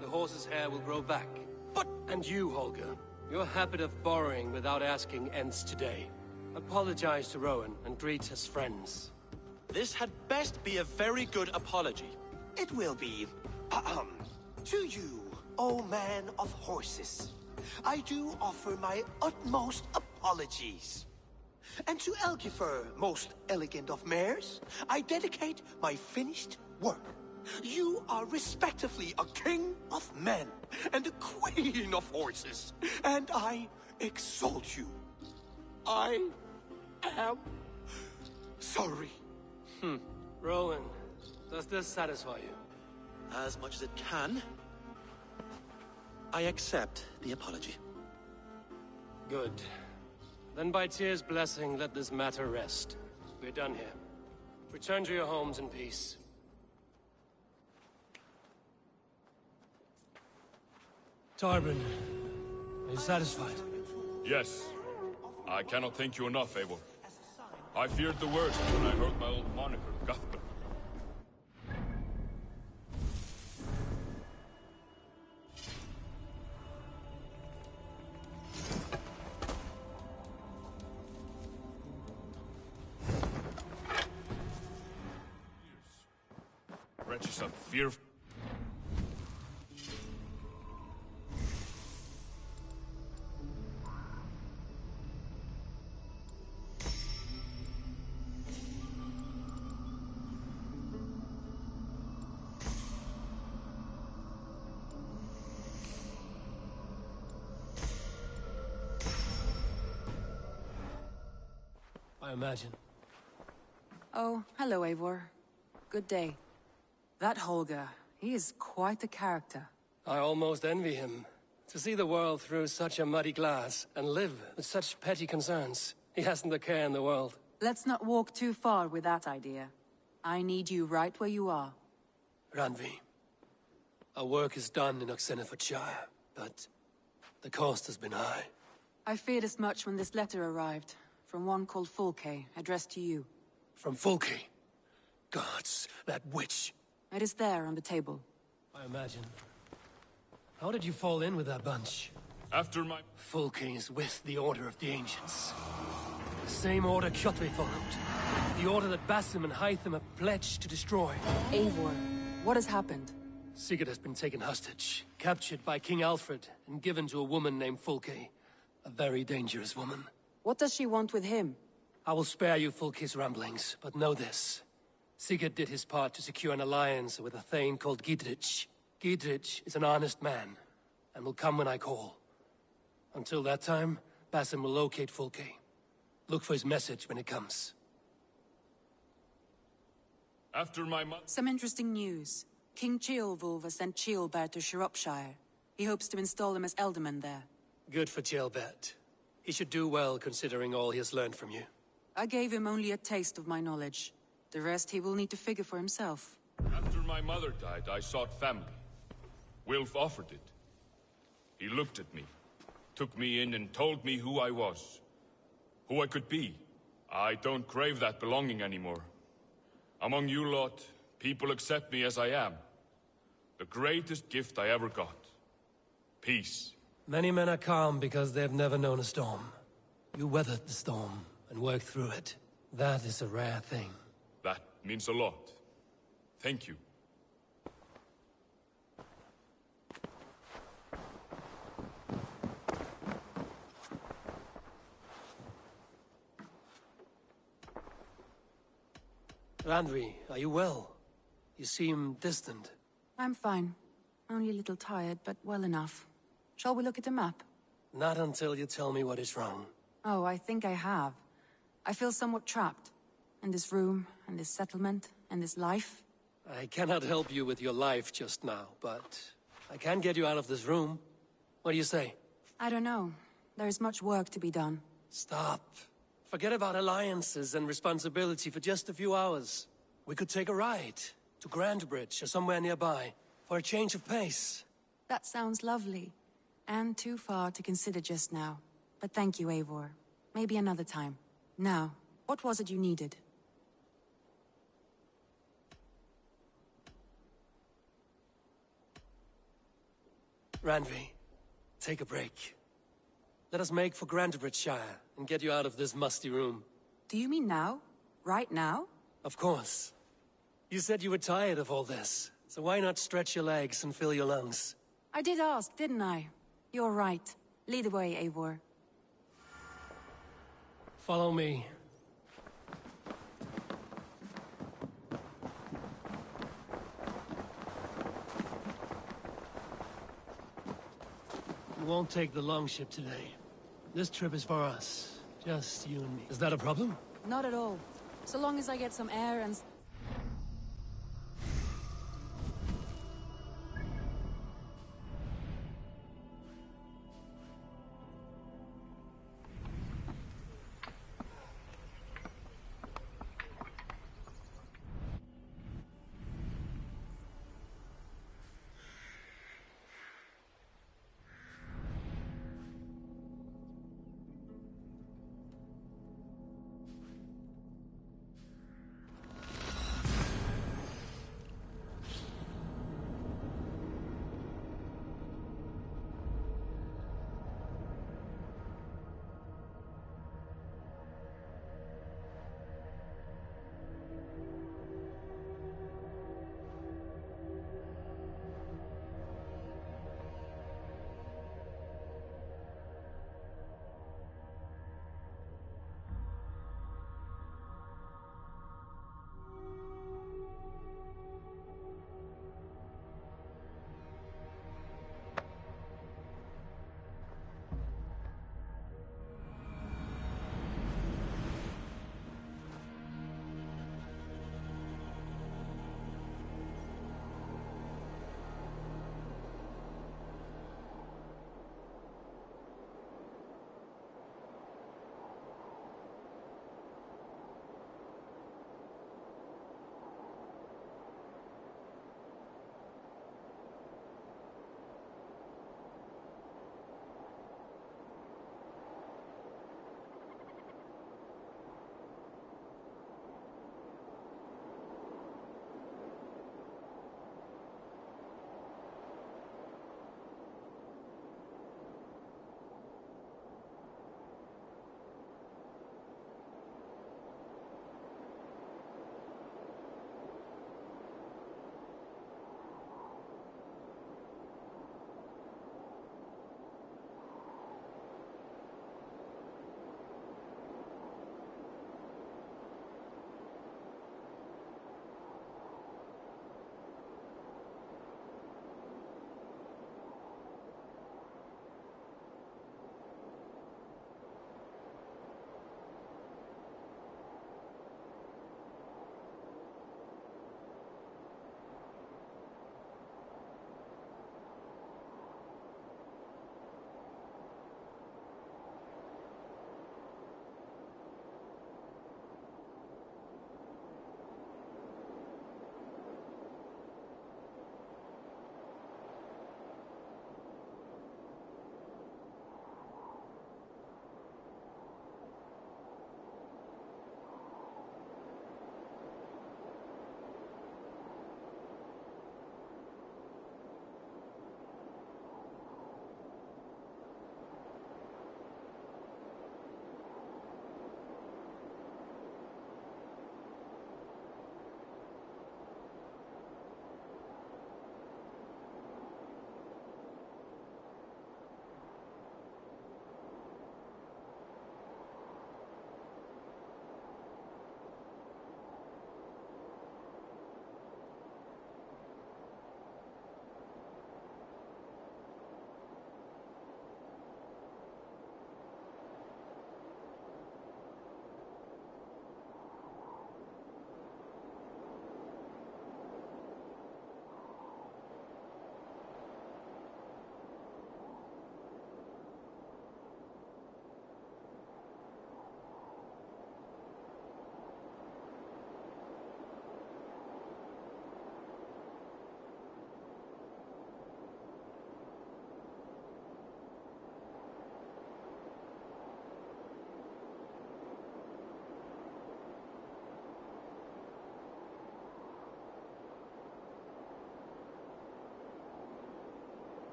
Speaker 4: The horse's hair will grow back. But... And you, Holger, your habit of borrowing without asking ends today. Apologize to Rowan and greet his friends.
Speaker 14: This had best be a very good apology.
Speaker 3: It will be. To you, O man of horses, I do offer my utmost apologies. And to Elgifer, most elegant of mares, I dedicate my finished work. You are respectively a king of men and a queen of horses, and I exalt you. I am sorry.
Speaker 4: Rowan, does this satisfy you?
Speaker 14: As much as it can. I accept the apology.
Speaker 4: Good. Then by Tyr's blessing, let this matter rest. We're done here. Return to your homes in peace. Tarbin, are you satisfied?
Speaker 9: Yes. I cannot thank you enough, Eivor. I feared the worst when I heard my old moniker, Cuthbert. Wretches of fear.
Speaker 4: I imagine.
Speaker 17: Oh, hello, Eivor. Good day. That Holger, he is quite a character.
Speaker 4: I almost envy him. To see the world through such a muddy glass and live with such petty concerns. He hasn't a care in the world.
Speaker 17: Let's not walk too far with that idea. I need you right where you are.
Speaker 4: Randvi, our work is done in Oxenfordshire, but the cost has been high.
Speaker 17: I feared as much when this letter arrived, from one called Fulke, addressed to you.
Speaker 4: From Fulke? Gods, that witch!
Speaker 17: It is there on the table.
Speaker 4: I imagine. How did you fall in with that bunch?
Speaker 9: After my...
Speaker 4: Fulke is with the Order of the Ancients. The same order Kjotve followed. The order that Basim and Hytham have pledged to destroy.
Speaker 17: Eivor, what has happened?
Speaker 4: Sigurd has been taken hostage, captured by King Alfred, and given to a woman named Fulke. A very dangerous woman.
Speaker 17: What does she want with him?
Speaker 4: I will spare you Fulke's ramblings, but know this. Sigurd did his part to secure an alliance with a thane called Gidrich. Gidrich is an honest man, and will come when I call. Until that time, Basim will locate Fulke. Look for his message when it comes.
Speaker 9: After my
Speaker 17: Some interesting news. King Ceolwulf has sent Ceolbert to Shropshire. He hopes to install him as Elderman there.
Speaker 4: Good for Ceolbert. He should do well considering all he has learned from you.
Speaker 17: I gave him only a taste of my knowledge. The rest he will need to figure for himself.
Speaker 9: After my mother died, I sought family. Wilf offered it. He looked at me, took me in and told me who I was. Who I could be. I don't crave that belonging anymore. Among you lot, people accept me as I am. The greatest gift I ever got. Peace.
Speaker 4: Many men are calm because they've never known a storm. You weathered the storm and worked through it. That is a rare thing.
Speaker 9: That means a lot. Thank you.
Speaker 4: Randvi, are you well? You seem distant.
Speaker 17: I'm fine. Only a little tired, but well enough. Shall we look at the map?
Speaker 4: Not until you tell me what is wrong.
Speaker 17: Oh, I think I have. I feel somewhat trapped. In this room, and this settlement, and this life.
Speaker 4: I cannot help you with your life just now, but I can get you out of this room. What do you say?
Speaker 17: I don't know. There is much work to be done.
Speaker 4: Stop. Forget about alliances and responsibility for just a few hours. We could take a ride to Grandbridge or somewhere nearby for a change of pace.
Speaker 17: That sounds lovely. And too far to consider just now. But thank you, Eivor. Maybe another time. Now, what was it you needed?
Speaker 4: Randvi, take a break. Let us make for Grandbridgeshire and get you out of this musty room.
Speaker 17: Do you mean now? Right now?
Speaker 4: Of course. You said you were tired of all this, so why not stretch your legs and fill your lungs?
Speaker 17: I did ask, didn't I? You're right. Lead the way, Eivor.
Speaker 4: Follow me. We won't take the longship today. This trip is for us. Just you and me. Is that a problem?
Speaker 17: Not at all. So long as I get some air and...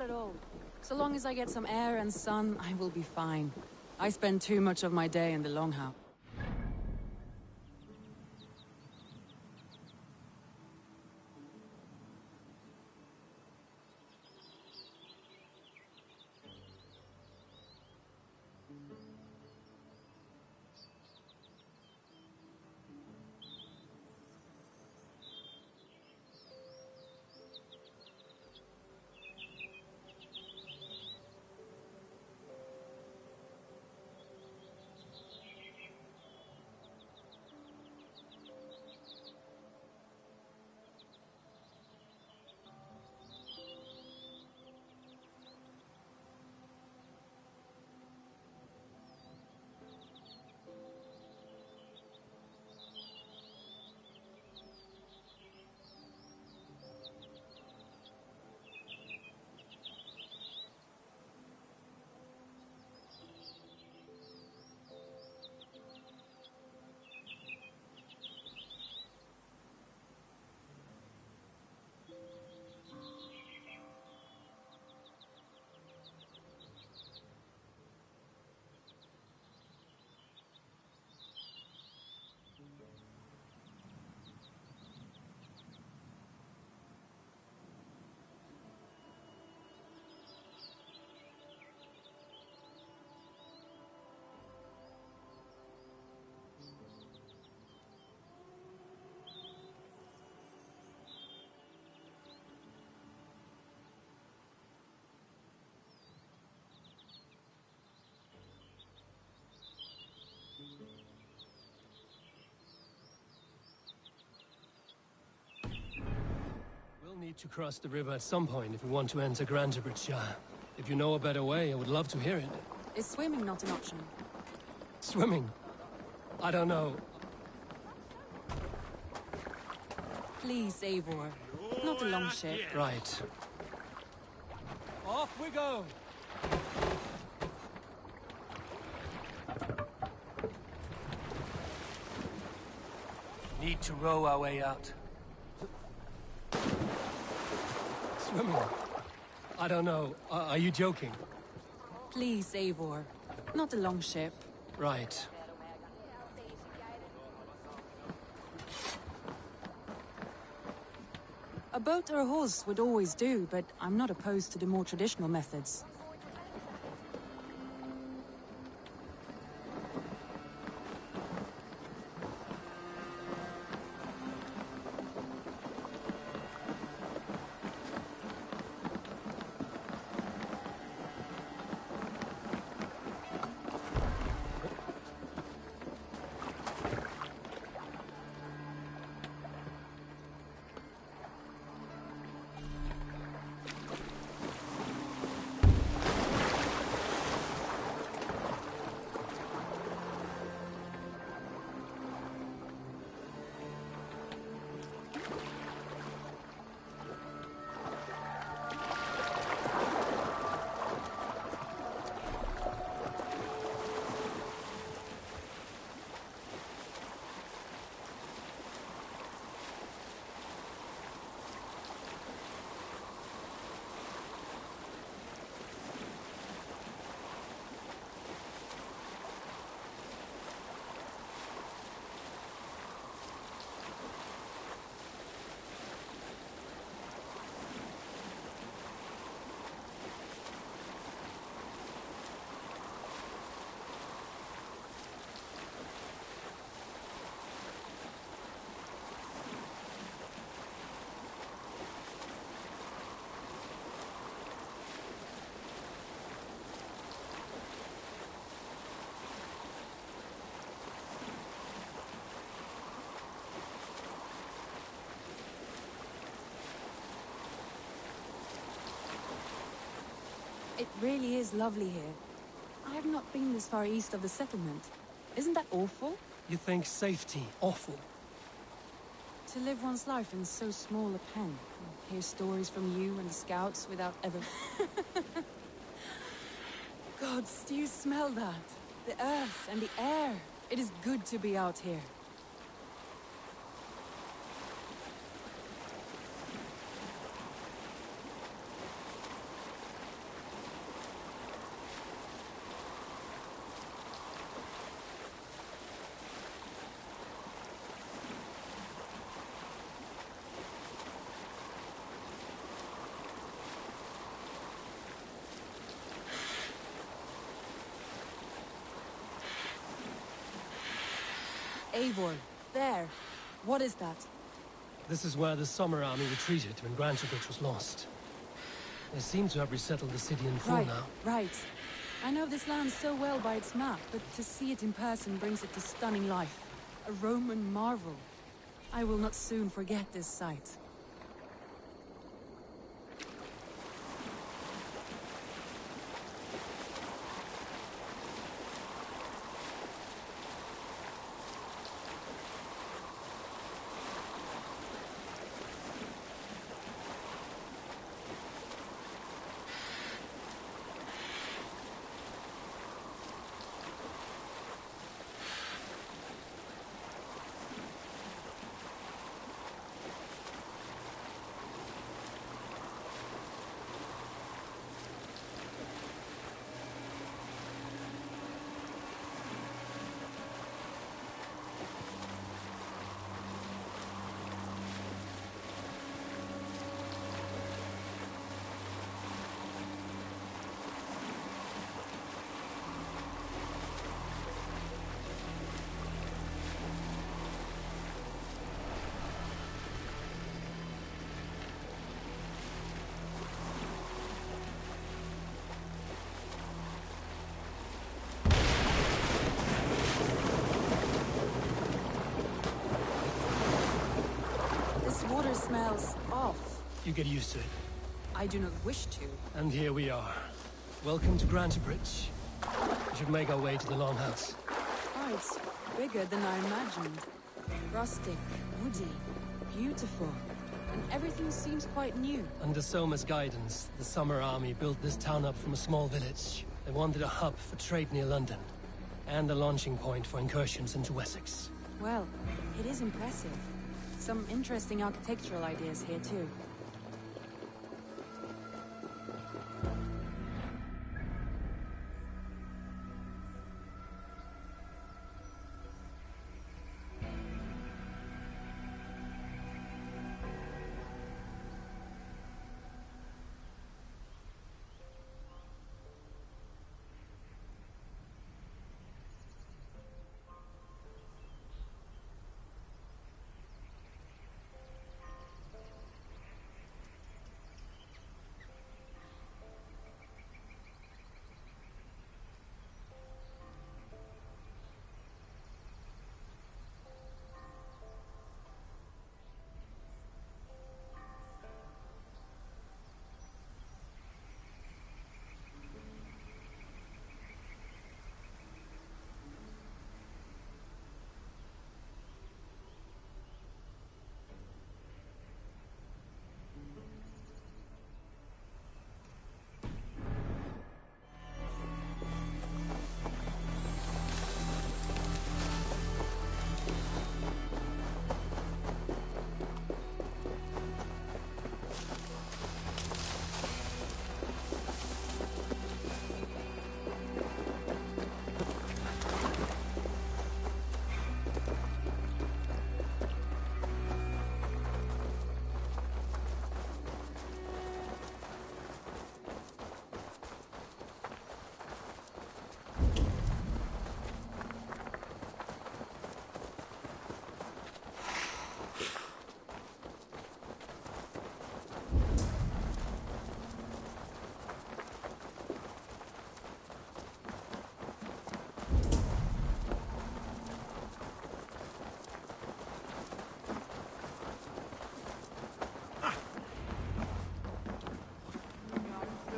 Speaker 17: at all. So long as I get some air and sun, I will be fine. I spend too much of my day in the longhouse.
Speaker 4: We'll need to cross the river at some point if we want to enter Grantebridgeshire. If you know a better way, I would love to hear it.
Speaker 17: Is swimming not an option?
Speaker 4: Swimming? I don't know.
Speaker 17: Please, Eivor. Not a long ship.
Speaker 4: Right. Off we go! Need to row our way out. Swimming? I don't know. Are you joking?
Speaker 17: Please, Eivor. Not a long ship.
Speaker 4: Right.
Speaker 17: A boat or a horse would always do, but I'm not opposed to the more traditional methods. It really is lovely here. I have not been this far east of the settlement. Isn't that awful?
Speaker 4: You think safety awful?
Speaker 17: To live one's life in so small a pen, and hear stories from you and the scouts without ever... Gods, do you smell that? The earth and the air. It is good to be out here. Eivor, there. What is that?
Speaker 4: This is where the Summer Army retreated when Grantebridge was lost. They seem to have resettled the city in full now.
Speaker 17: Right. I know this land so well by its map, but to see it in person brings it to stunning life. A Roman marvel. I will not soon forget this sight. Water smells off.
Speaker 4: You get used to it.
Speaker 17: I do not wish to.
Speaker 4: And here we are. Welcome to Grantebridge. We should make our way to the Longhouse.
Speaker 17: Oh, it's bigger than I imagined. Rustic, woody, beautiful. And everything seems quite new.
Speaker 4: Under Soma's guidance, the Summer Army built this town up from a small village. They wanted a hub for trade near London, and a launching point for incursions into Wessex.
Speaker 17: Well, it is impressive. Some interesting architectural ideas here, too.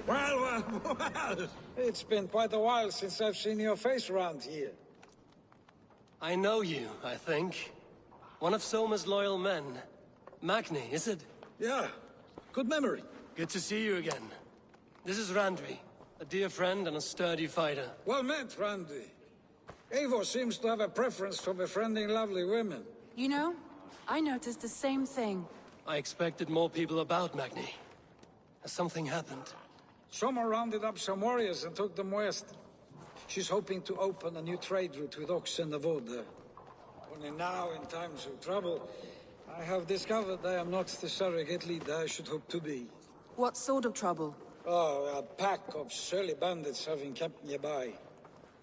Speaker 18: Well, it's been quite a while since I've seen your face around here.
Speaker 4: I know you, I think. One of Soma's loyal men. Magni, is it?
Speaker 18: Yeah, good memory.
Speaker 4: Good to see you again. This is Randvi, a dear friend and a sturdy fighter.
Speaker 18: Well met, Randvi. Eivor seems to have a preference for befriending lovely women.
Speaker 17: You know, I noticed the same thing.
Speaker 4: I expected more people about Magni. Has something happened?
Speaker 18: Soma rounded up some warriors and took them west. She's hoping to open a new trade route with Ox and the Voda. Only now, in times of trouble, I have discovered I am not the surrogate leader I should hope to be.
Speaker 17: What sort of trouble?
Speaker 18: Oh, a pack of surly bandits have encamped nearby.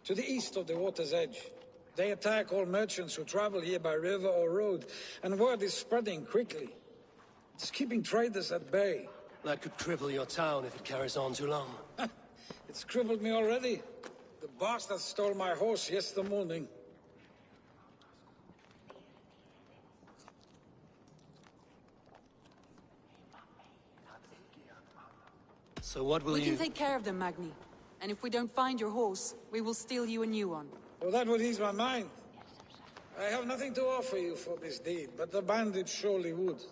Speaker 18: To the east of the water's edge. They attack all merchants who travel here by river or road, and word is spreading quickly. It's keeping traders at bay.
Speaker 4: That could cripple your town if it carries on too long.
Speaker 18: It's crippled me already. The bastard stole my horse yesterday morning.
Speaker 4: So what will
Speaker 17: we
Speaker 4: you...
Speaker 17: can take care of them, Magni. And if we don't find your horse, we will steal you a new one.
Speaker 18: Well, that would ease my mind. I have nothing to offer you for this deed, but the bandits surely would.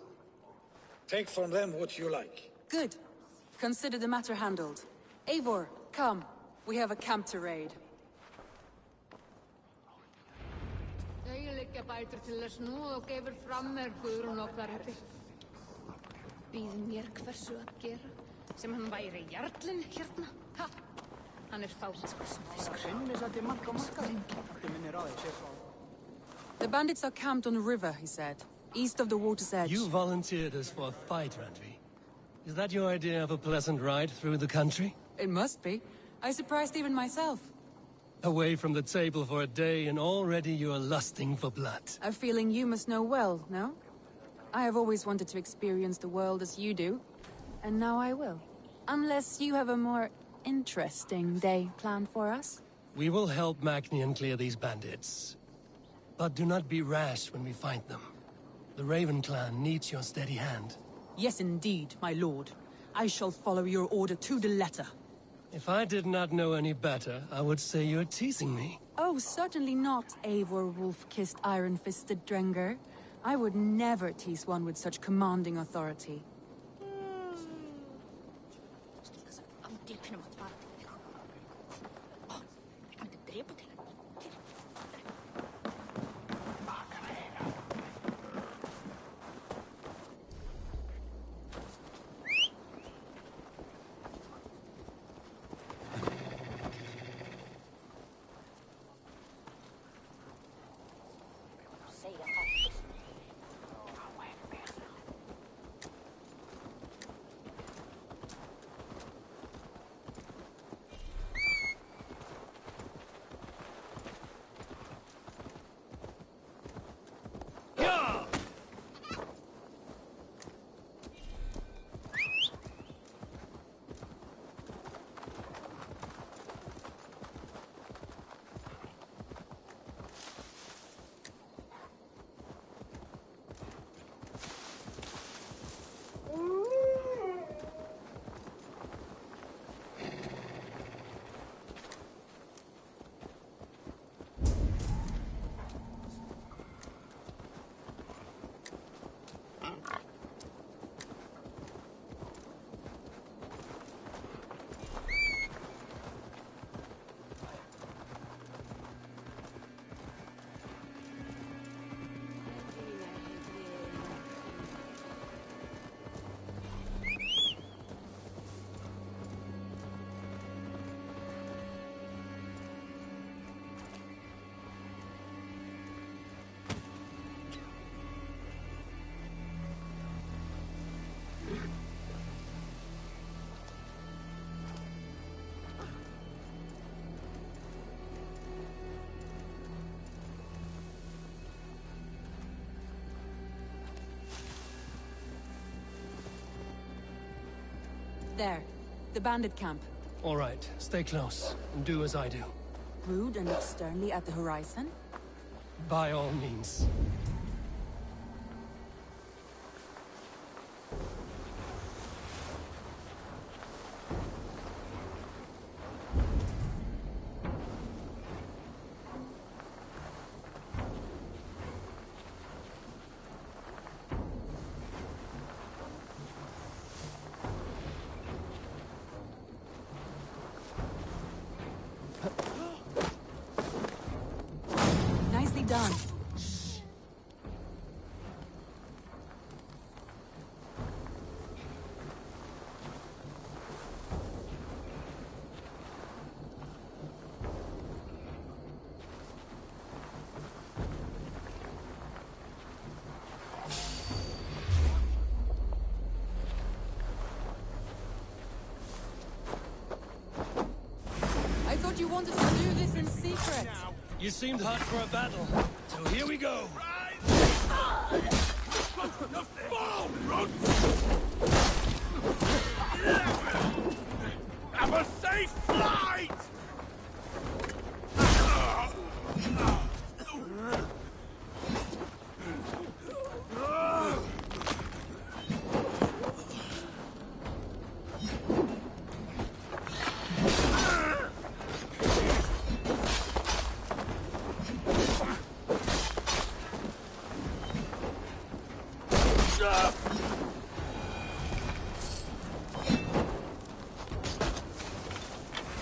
Speaker 18: Take from them what you like.
Speaker 17: Good. Consider the matter handled. Eivor, come. We have a camp to raid.
Speaker 19: Þau liggja bætur til að snúa og gefur fram með Guðrún okkar uppi. Býð mér hversu að gera, sem hann væri jarlinn hérna. Ha! Hann fátiskur sem fiskur.
Speaker 17: The bandits are camped on the river, he said. East of the water's edge.
Speaker 4: You volunteered us for a fight, Randvi. Is that your idea of a pleasant ride through the country?
Speaker 17: It must be. I surprised even myself.
Speaker 4: Away from the table for a day, and already you are lusting for blood.
Speaker 17: A feeling you must know well, no? I have always wanted to experience the world as you do, and now I will. Unless you have a more interesting day planned for us?
Speaker 4: We will help Magnian clear these bandits. But do not be rash when we find them. The Raven clan needs your steady hand.
Speaker 17: Yes, indeed, my lord. I shall follow your order to the letter.
Speaker 4: If I did not know any better, I would say you're teasing me.
Speaker 17: Oh, certainly not, Eivor wolf-kissed iron-fisted Drenger. I would never tease one with such commanding authority. There. The bandit camp.
Speaker 4: All right, stay close, and do as I do.
Speaker 17: Rude and look sternly at the horizon?
Speaker 4: By all means.
Speaker 17: Nicely done. I thought you wanted to do this in secret.
Speaker 4: You seemed hot for a battle, so here we go.
Speaker 6: Have a safe flight!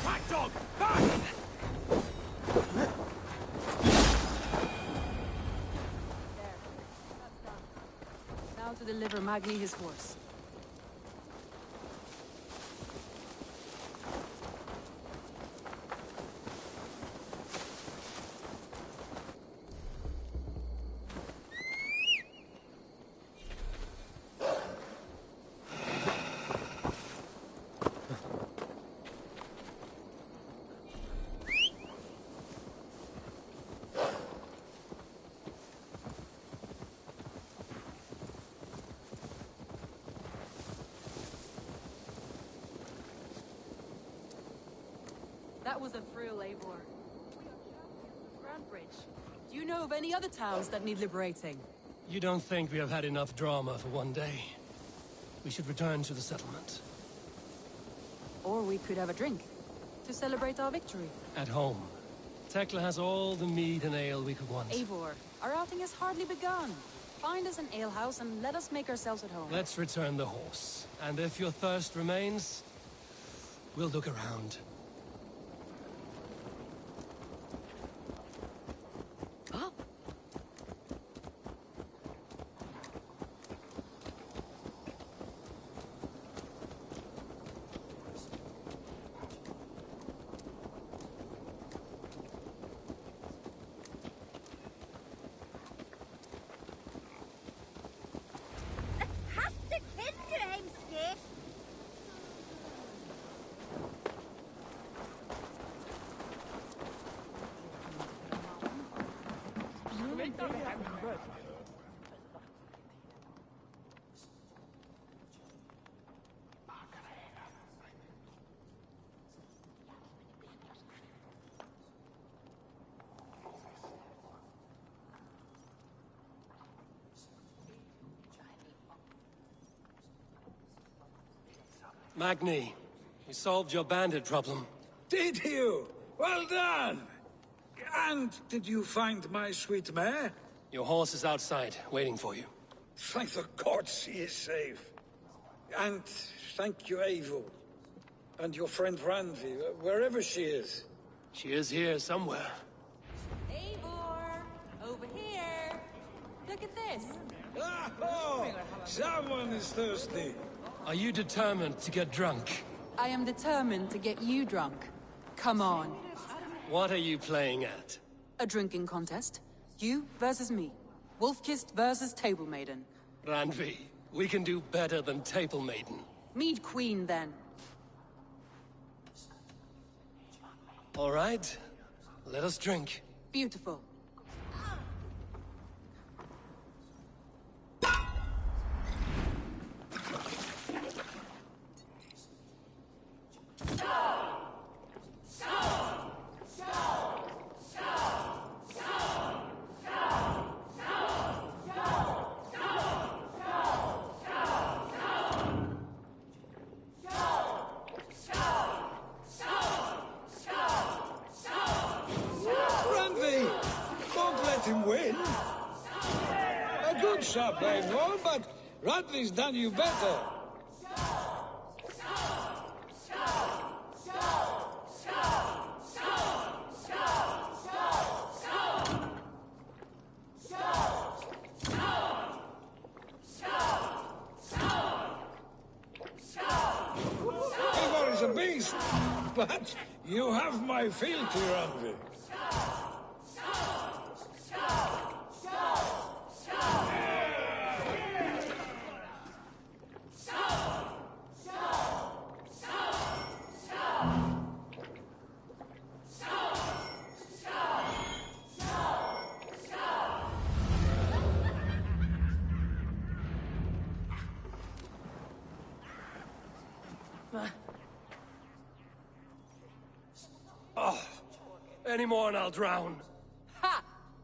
Speaker 6: Back, dog! Back!
Speaker 17: Now to deliver Magni his horse.
Speaker 5: That was a thrill, Eivor. Grand Bridge. Do you know of any other towns that need liberating?
Speaker 4: You don't think we have had enough drama for one day? We should return to the settlement.
Speaker 17: Or we could have a drink to celebrate our victory.
Speaker 4: At home. Tekla has all the mead and ale we could want.
Speaker 17: Eivor, our outing has hardly begun. Find us an alehouse and let us make ourselves at home.
Speaker 4: Let's return the horse. And if your thirst remains, we'll look around. Magni, you solved your bandit problem.
Speaker 18: Did you? Well done! And did you find my sweet mare?
Speaker 4: Your horse is outside, waiting for you.
Speaker 18: Thank the gods he is safe. And thank you, Eivor. And your friend Randvi, wherever she is.
Speaker 4: She is here somewhere.
Speaker 5: Eivor! Over here! Look at this!
Speaker 18: Oh, someone is thirsty.
Speaker 4: Are you determined to get drunk?
Speaker 17: I am determined to get you drunk. Come on.
Speaker 4: What are you playing at?
Speaker 17: A drinking contest. You versus me. Wolf-Kissed versus Table Maiden.
Speaker 4: Randvi, we can do better than Table Maiden.
Speaker 17: Mead Queen, then.
Speaker 4: All right. Let us drink.
Speaker 17: Beautiful.
Speaker 18: Shot, I know, but Radley's done you better. Eivor is a beast, but you have my fealty, Radley.
Speaker 4: Any more and I'll drown.
Speaker 15: Ha!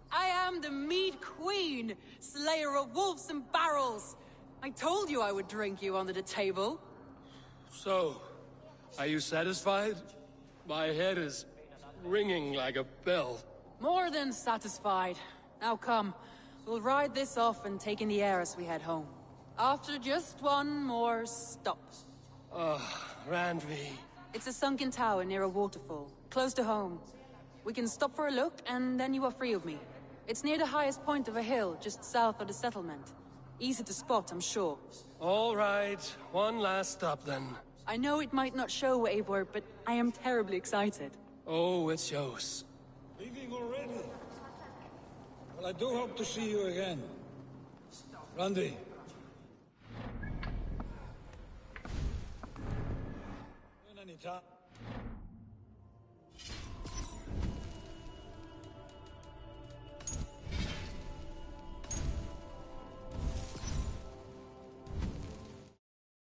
Speaker 15: I am the Mead Queen, slayer of wolves and barrels. I told you I would drink you under the table.
Speaker 4: So, are you satisfied? My head is ringing like a bell.
Speaker 15: More than satisfied. Now come, we'll ride this off and take in the air as we head home. After just one more stop.
Speaker 4: Randvi.
Speaker 15: It's a sunken tower near a waterfall, close to home. We can stop for a look, and then you are free of me. It's near the highest point of a hill, just south of the settlement. Easy to spot, I'm sure.
Speaker 4: All right, one last stop then.
Speaker 15: I know it might not show, Eivor, but I am terribly excited.
Speaker 4: Oh, it shows.
Speaker 18: Leaving already? Well, I do hope to see you again. Randy,